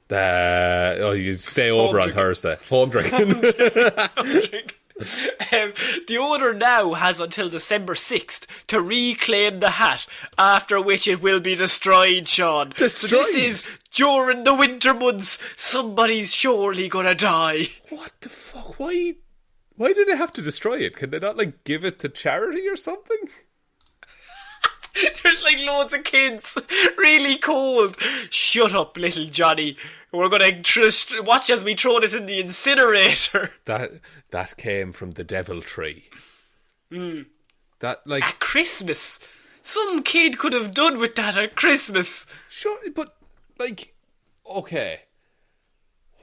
You stay over on Thursday. Home drinking. Home drinking. The owner now has until December 6th to reclaim the hat, after which it will be destroyed, Shaun. Destroyed? So this is During the winter months, somebody's surely gonna die. What the fuck? Why do they have to destroy it? Can they not, like, give it to charity or something? There's like loads of kids, really cold. Shut up, little Johnny. We're gonna watch as we throw this in the incinerator. That came from the devil tree. That, like, at Christmas. Some kid could have done with that at Christmas. Sure, but, like, okay.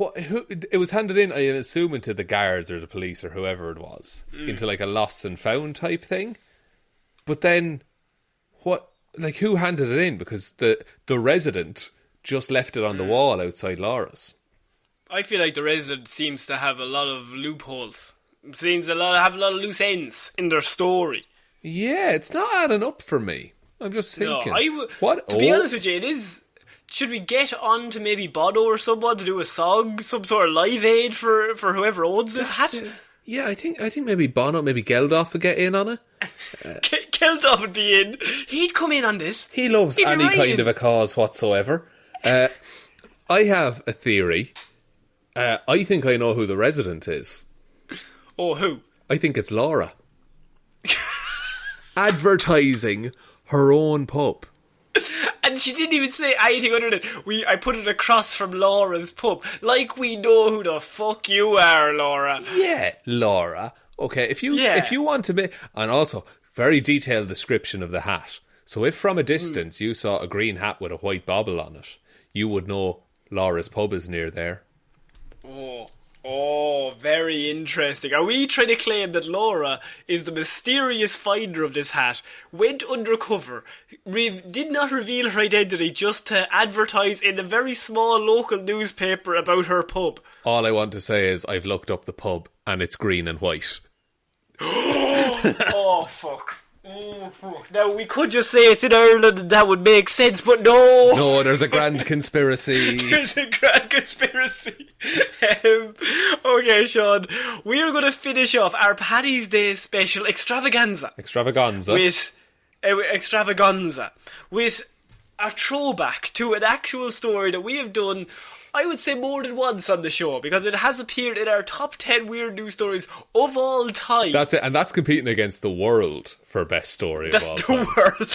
It was handed in, I assume, into the guards or the police or whoever it was, into like a lost and found type thing. But then, who handed it in? Because the resident just left it on the wall outside Laura's. I feel like the resident seems to have a lot of loopholes. Seems to have a lot of loose ends in their story. Yeah, it's not adding up for me. I'm just thinking. To be honest with you, it is. Should we get on to maybe Bono or someone to do a song, some sort of live aid for whoever owns this hat? Yeah, I think maybe Bono, maybe Geldof would get in on it. Geldof would be in. He'd come in on this. He loves any kind of a cause whatsoever. I have a theory. I think I know who the resident is. Oh, who? I think it's Laura. Advertising her own pub. And she didn't even say anything other than, I put it across from Laura's pub. Like we know who the fuck you are, Laura. Yeah, Laura. Okay, if you want to be... And also, very detailed description of the hat. So if from a distance you saw a green hat with a white bobble on it, you would know Laura's pub is near there. Oh, very interesting. Are we trying to claim that Laura is the mysterious finder of this hat, went undercover, did not reveal her identity just to advertise in a very small local newspaper about her pub? All I want to say is I've looked up the pub and it's green and white. Oh, fuck. Oh, fuck. Now, we could just say it's in Ireland and that would make sense, but no! No, there's a grand conspiracy. There's a grand conspiracy. Okay, Shaun, we are going to finish off our Paddy's Day special extravaganza. With a throwback to an actual story that we have done, I would say, more than once on the show, because it has appeared in our top 10 weird news stories of all time. That's it, and that's competing against The World for best story of all time. That's The World.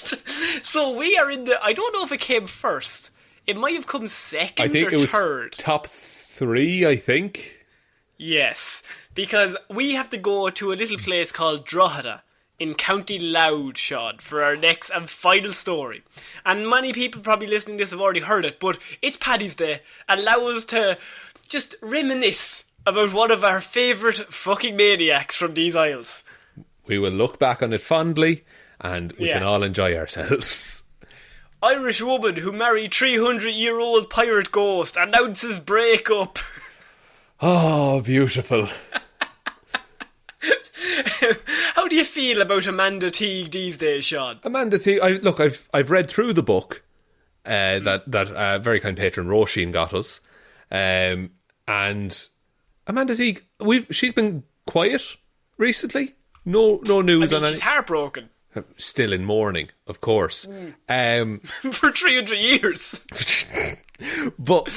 So we are in the... I don't know if it came first. It might have come second or third. I think it was top 3, I think. Yes, because we have to go to a little place called Drogheda in County Louth, Shaun, for our next and final story. And many people probably listening to this have already heard it, but it's Paddy's Day. Allow us to just reminisce about one of our favourite fucking maniacs from these isles. We will look back on it fondly, and we can all enjoy ourselves. Irish woman who married 300-year-old pirate ghost announces breakup. Oh, beautiful. How do you feel about Amanda Teague these days, Shaun? Amanda Teague, I've read through the book that very kind patron Roisin got us, and Amanda Teague, she's been quiet recently. No news on it. She's heartbroken. Still in mourning, of course. For 300 years. But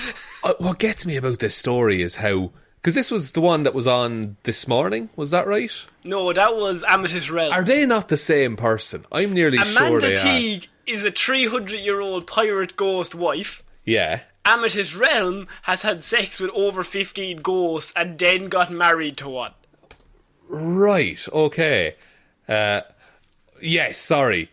what gets me about this story is how... Because this was the one that was on this morning, was that right? No, that was Amethyst Realm. Are they not the same person? I'm nearly sure they Amanda Teague is a 300-year-old pirate ghost wife. Yeah. Amethyst Realm has had sex with over 15 ghosts and then got married to one. Right, okay. Yes, sorry.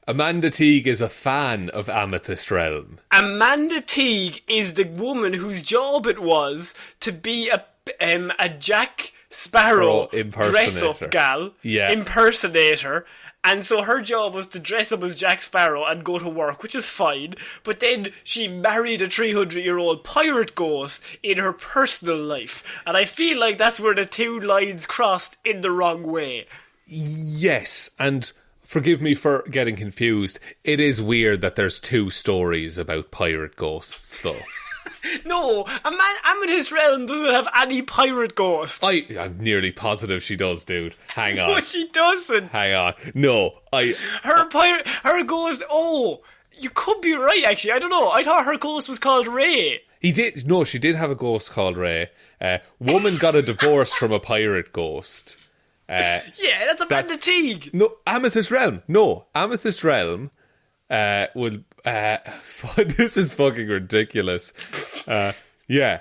Amanda Teague is a fan of Amethyst Realm. Amanda Teague is the woman whose job it was to be a Jack Sparrow dress-up gal, impersonator. And so her job was to dress up as Jack Sparrow and go to work, which is fine. But then she married a 300-year-old pirate ghost in her personal life. And I feel like that's where the two lines crossed in the wrong way. Yes, and... Forgive me for getting confused. It is weird that there's 2 stories about pirate ghosts, though. No, Amethyst Realm doesn't have any pirate ghosts. I'm nearly positive she does, dude. Hang on. No, she doesn't. Hang on. No, Her ghost... Oh, You could be right, actually. I don't know. I thought her ghost was called Ray. She did have a ghost called Ray. Woman got a divorce from a pirate ghost. Yeah, that's Amanda Teague. No, Amethyst Realm. No, Amethyst Realm will... this is fucking ridiculous. Yeah.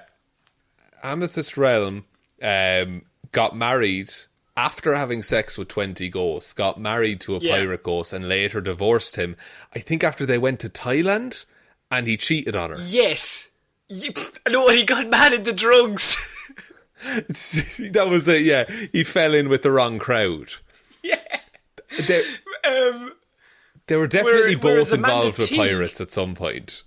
Amethyst Realm got married after having sex with 20 ghosts, got married to a pirate ghost and later divorced him. I think after they went to Thailand and he cheated on her. Yes. No, he got mad into drugs. That was it, yeah. He fell in with the wrong crowd. Yeah. They were definitely both involved with Teague, pirates at some point.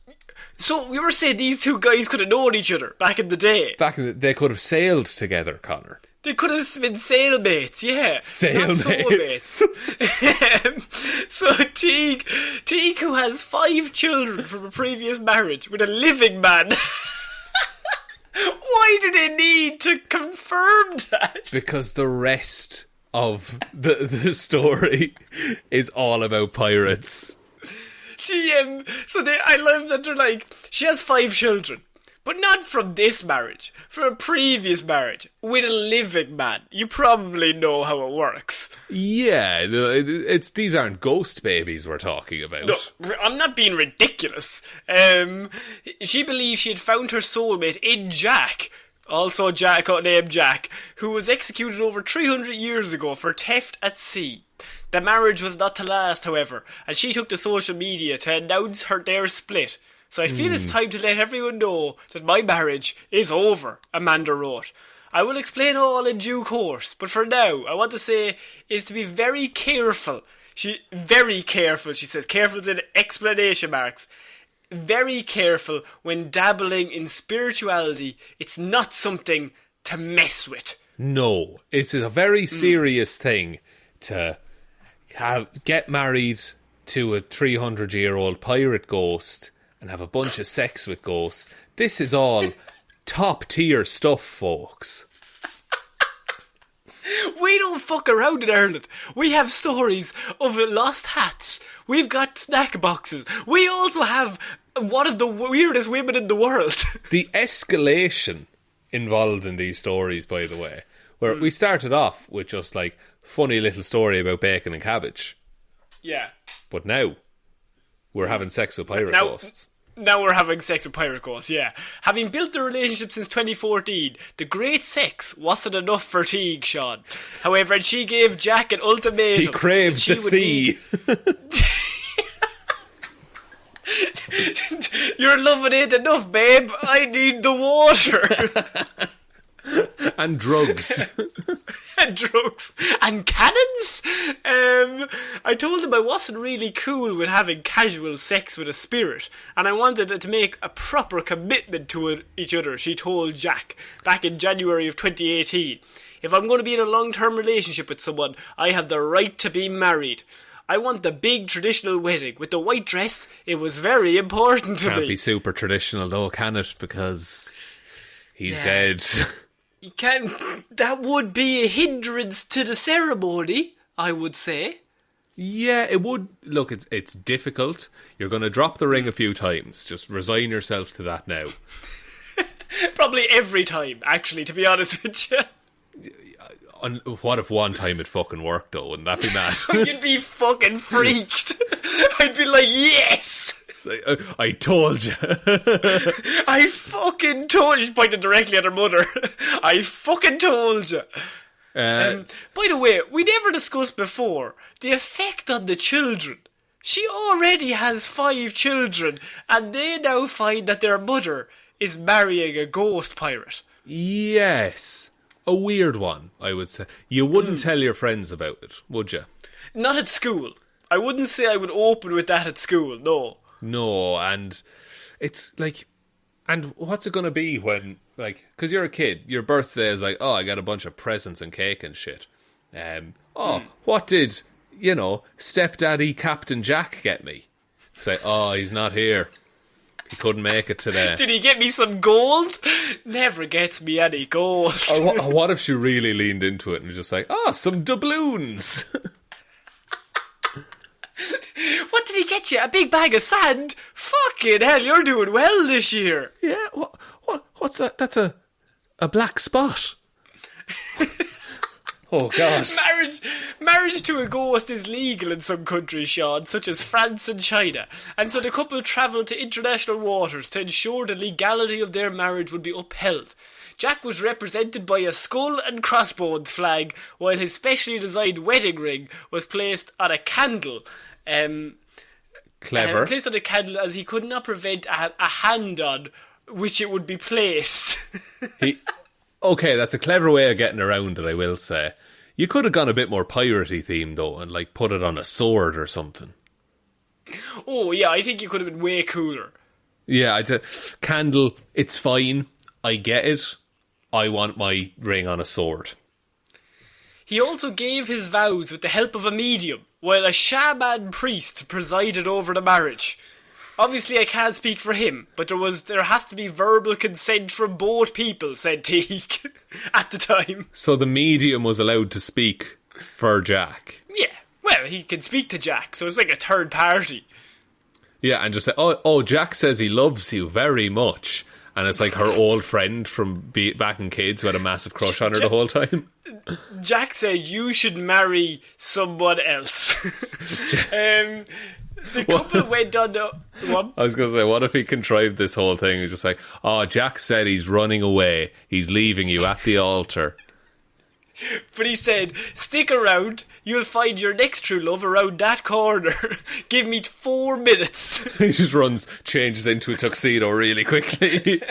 So we were saying these two guys could have known each other back in the day. They could have sailed together, Connor. They could have been sailmates, yeah. Sailmates. So Teague, who has 5 children from a previous marriage with a living man. Why do they need to confirm that? Because the rest of the story is all about pirates. I love that they're like, she has 5 children, but not from this marriage, from a previous marriage with a living man. You probably know how it works. Yeah, these aren't ghost babies we're talking about. No, I'm not being ridiculous. She believes she had found her soulmate in Jack. Also Jack, named Jack, who was executed over 300 years ago for theft at sea. The marriage was not to last, however, and she took to social media to announce their split. So I feel it's time to let everyone know that my marriage is over, Amanda wrote. I will explain all in due course, but for now, I want to say is to be very careful. Very careful, she says. Careful's in explanation marks. Very careful when dabbling in spirituality. It's not something to mess with. No, it's a very serious thing to get married to a 300-year-old pirate ghost and have a bunch of sex with ghosts. This is all top-tier stuff, folks. We don't fuck around in Ireland. We have stories of lost hats. We've got snack boxes. We also have one of the weirdest women in the world. The escalation involved in these stories, by the way, where we started off with just like funny little story about bacon and cabbage. Yeah. But now we're having sex with pirate ghosts. Now we're having sex with pirate ghosts, yeah. Having built the relationship since 2014, the great sex wasn't enough for Teague, Shaun. However, she gave Jack an ultimatum. He craved the sea. Your loving ain't enough, babe. I need the water. And drugs. And drugs. And cannons? I told him I wasn't really cool with having casual sex with a spirit, and I wanted to make a proper commitment to each other, she told Jack back in January of 2018. If I'm going to be in a long-term relationship with someone, I have the right to be married. I want the big traditional wedding with the white dress. It was very important to me. Can't be super traditional though, can it? Because he's dead. You can. That would be a hindrance to the ceremony, I would say. Yeah, it would. Look, it's difficult. You're going to drop the ring a few times. Just resign yourself to that now. Probably every time, actually, to be honest with you. What if one time it fucking worked, though? Wouldn't that be mad? You'd be fucking freaked. I'd be like, yes! I told you. I fucking told you. She's pointing directly at her mother. I fucking told you. By the way, we never discussed before the effect on the children. She already has 5 children, and they now find that their mother is marrying a ghost pirate. Yes. A weird one, I would say. You wouldn't tell your friends about it, would you? Not at school. I wouldn't say I would open with that at school, no. No, and it's like... And what's it going to be when, like... Because you're a kid, your birthday is like, oh, I got a bunch of presents and cake and shit. What did, stepdaddy Captain Jack get me? It's like, oh, he's not here. He couldn't make it today. Did he get me some gold? Never gets me any gold. Or what if she really leaned into it and was just like, some doubloons? What did he get you? A big bag of sand? Fucking hell, you're doing well this year. Yeah, what's that? That's a black spot. Oh, God. Marriage to a ghost is legal in some countries, Shaun, such as France and China, and so the couple travelled to international waters to ensure the legality of their marriage would be upheld. Jack was represented by a skull and crossbones flag, while his specially designed wedding ring was placed on a candle. Clever. Placed on a candle as he could not prevent a hand on which it would be placed. Okay, that's a clever way of getting around it, I will say. You could have gone a bit more piratey themed, though, and, like, put it on a sword or something. Oh, yeah, I think you could have been way cooler. Yeah, candle, it's fine. I get it. I want my ring on a sword. He also gave his vows with the help of a medium, while a shaman priest presided over the marriage. Obviously, I can't speak for him, but there has to be verbal consent from both people, said Teague, at the time. So the medium was allowed to speak for Jack? Yeah, well, he can speak to Jack, so it's like a third party. Yeah, and just say, oh, Jack says he loves you very much. And it's like her old friend from back in Kids who had a massive crush on her the whole time. Jack said, you should marry someone else. The couple went on the... What? I was going to say, what if he contrived this whole thing? He's just like, oh, Jack said he's running away. He's leaving you at the altar. But he said, stick around. You'll find your next true love around that corner. Give me 4 minutes. He just changes into a tuxedo really quickly.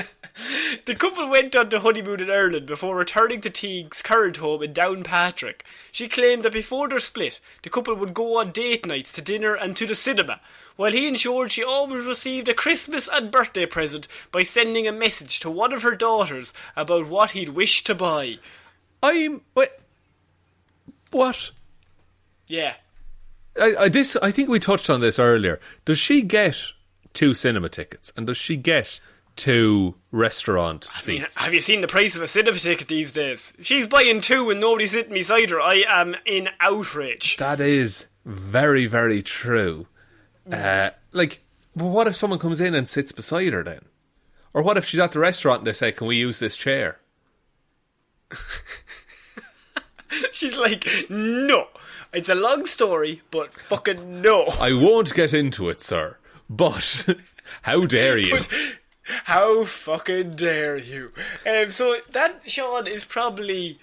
The couple went on to honeymoon in Ireland before returning to Teague's current home in Downpatrick. She claimed that before their split, the couple would go on date nights to dinner and to the cinema, while he ensured she always received a Christmas and birthday present by sending a message to one of her daughters about what he'd wish to buy. What? Yeah. I think we touched on this earlier. Does she get 2 cinema tickets? And does she get 2 restaurant seats? Have you seen the price of a cinema ticket these days? She's buying 2 and nobody's sitting beside her. I am in outrage. That is very, very true. What if someone comes in and sits beside her then? Or what if she's at the restaurant and they say, can we use this chair? She's like, no. It's a long story, but fucking no. I won't get into it, sir. But how dare you? How fucking dare you? So that, Shaun, is probably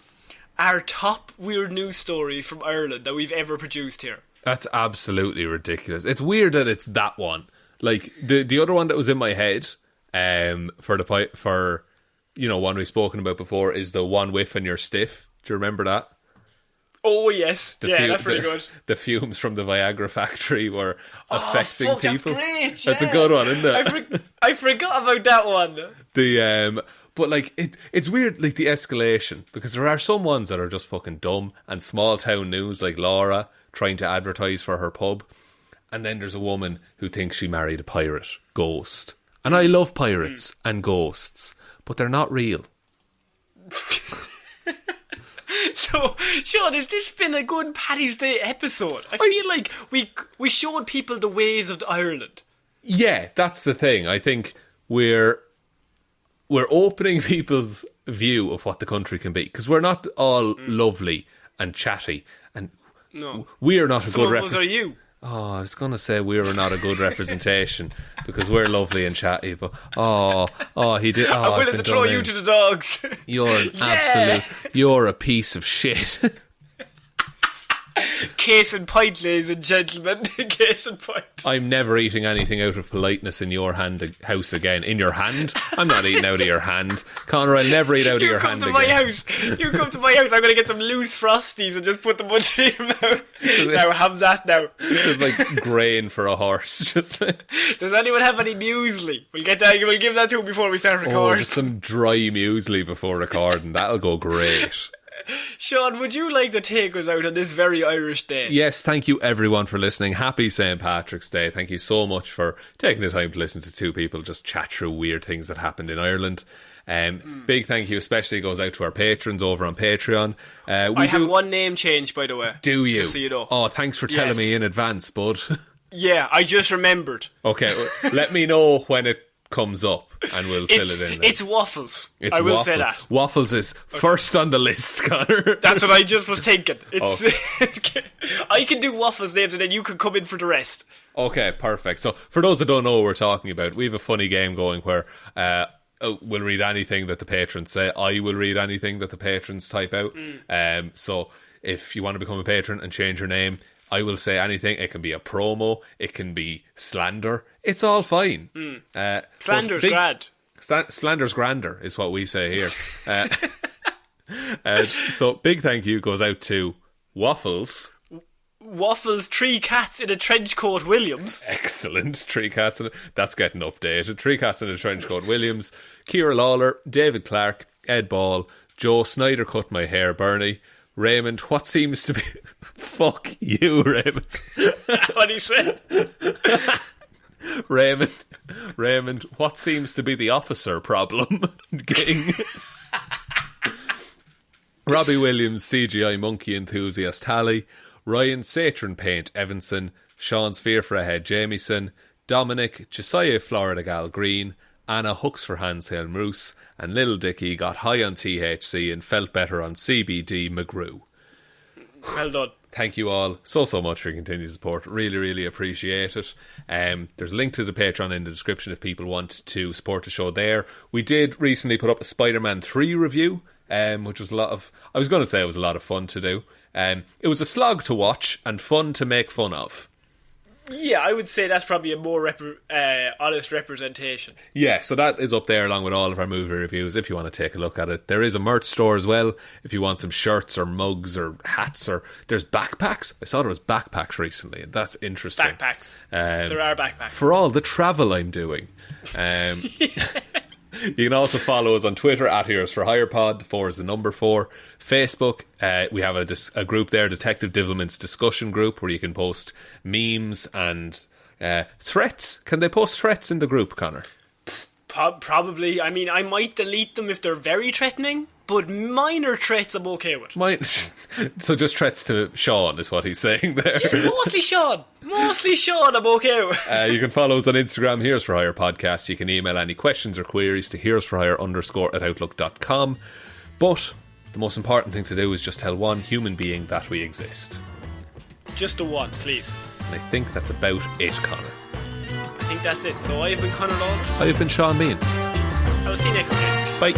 our top weird news story from Ireland that we've ever produced here. That's absolutely ridiculous. It's weird that it's that one. Like the other one that was in my head, for one we've spoken about before, is the one whiff and you're stiff. Do you remember that? Oh yes, that's pretty good. The fumes from the Viagra factory were affecting people. That's great. That's a good one, isn't it? I forgot about that one. But like it's weird, like the escalation, because there are some ones that are just fucking dumb and small town news, like Laura trying to advertise for her pub, and then there's a woman who thinks she married a pirate ghost. And I love pirates and ghosts, but they're not real. So, Shaun, has this been a good Paddy's Day episode? I feel like we showed people the ways of Ireland. Yeah, that's the thing. I think we're opening people's view of what the country can be, because we're not all lovely and chatty, and we are not a good representation. Some of us are you. Oh, I was going to say we were not a good representation because we're lovely and chatty, but he did. I'm willing to throw you to the dogs. You're an absolute. You're a piece of shit. Case in point, ladies and gentlemen. Case in point. I'm never eating anything out of politeness in your house again. In your hand? I'm not eating out of your hand. Connor, I'll never eat out of your hand again. You come to my house, I'm going to get some loose Frosties and just put them under your mouth. Now, have that now. It's like grain for a horse. Just like. Does anyone have any muesli? We'll give that to him before we start recording. Just some dry muesli before recording. That'll go great. Shaun, would you like to take us out on this very Irish day? Yes, thank you everyone for listening. Happy St. Patrick's Day. Thank you so much for taking the time to listen to 2 people just chat through weird things that happened in Ireland. Big thank you especially goes out to our patrons over on Patreon. I have one name change, by the way. Do you? Just so you know. Oh, thanks for telling me in advance, bud. Yeah, I just remembered. Okay, let me know when it comes up and we'll fill it in. It's Waffles. I will say that. Waffles is first on the list, Connor. That's what I just was thinking. I can do Waffles names and then you can come in for the rest. Okay, perfect. So for those that don't know what we're talking about, we have a funny game going where we'll read anything that the patrons say. I will read anything that the patrons type out. So if you want to become a patron and change your name, I will say anything. It can be a promo. It can be slander. It's all fine. Slander's grand. Slander's grander is what we say here. So big thank you goes out to Waffles. Waffles, 3 cats in a trench coat Williams. Excellent. 3 cats in that's getting updated. 3 cats in a trench coat Williams. Ciara Lawler, David Clarke, Ed Ball, Joe Snyder cut my hair Bernie, Raymond, what seems to be... Fuck you, Raymond. What he said? Raymond, what seems to be the officer problem? Ging. Robbie Williams, CGI Monkey Enthusiast Hally, Ryan Satron Paint Evanson, Shaun's Fear for a Head Jamieson, Dominic, Jessiah Florida Gal Green, Anna Hooks for Hands Hjelmroos, and Lil Dicky got high on THC and felt better on CBD McGrew. Well done. Thank you all so much for your continued support. Really, really appreciate it. There's a link to the Patreon in the description if people want to support the show there. We did recently put up a Spider-Man 3 review, which was a lot of... I was going to say it was a lot of fun to do. It was a slog to watch and fun to make fun of. Yeah, I would say that's probably a more honest representation. Yeah, so that is up there along with all of our movie reviews if you want to take a look at it. There is a merch store as well if you want some shirts or mugs or hats, or there's backpacks. I saw there was backpacks recently, and that's interesting. Backpacks. There are backpacks. For all the travel I'm doing. You can also follow us on Twitter at Heroes for Hire Pod. The 4 is the number 4. Facebook, we have a group there, Detective Divilment's discussion group, where you can post memes and threats. Can they post threats in the group, Connor? Probably. I mean, I might delete them if they're very threatening, but minor threats I'm okay with. So just threats to Shaun is what he's saying there. Yeah, mostly Shaun I'm okay with. You can follow us on Instagram, Heroes for Hire Podcast. You can email any questions or queries to heroesforhire_@outlook.com. But the most important thing to do is just tell one human being that we exist. Just the one, please. And I think that's about it, Connor. I think that's it. So I have been Connor Lawler. I have been Shaun Bean. I will see you next week, guys. Bye.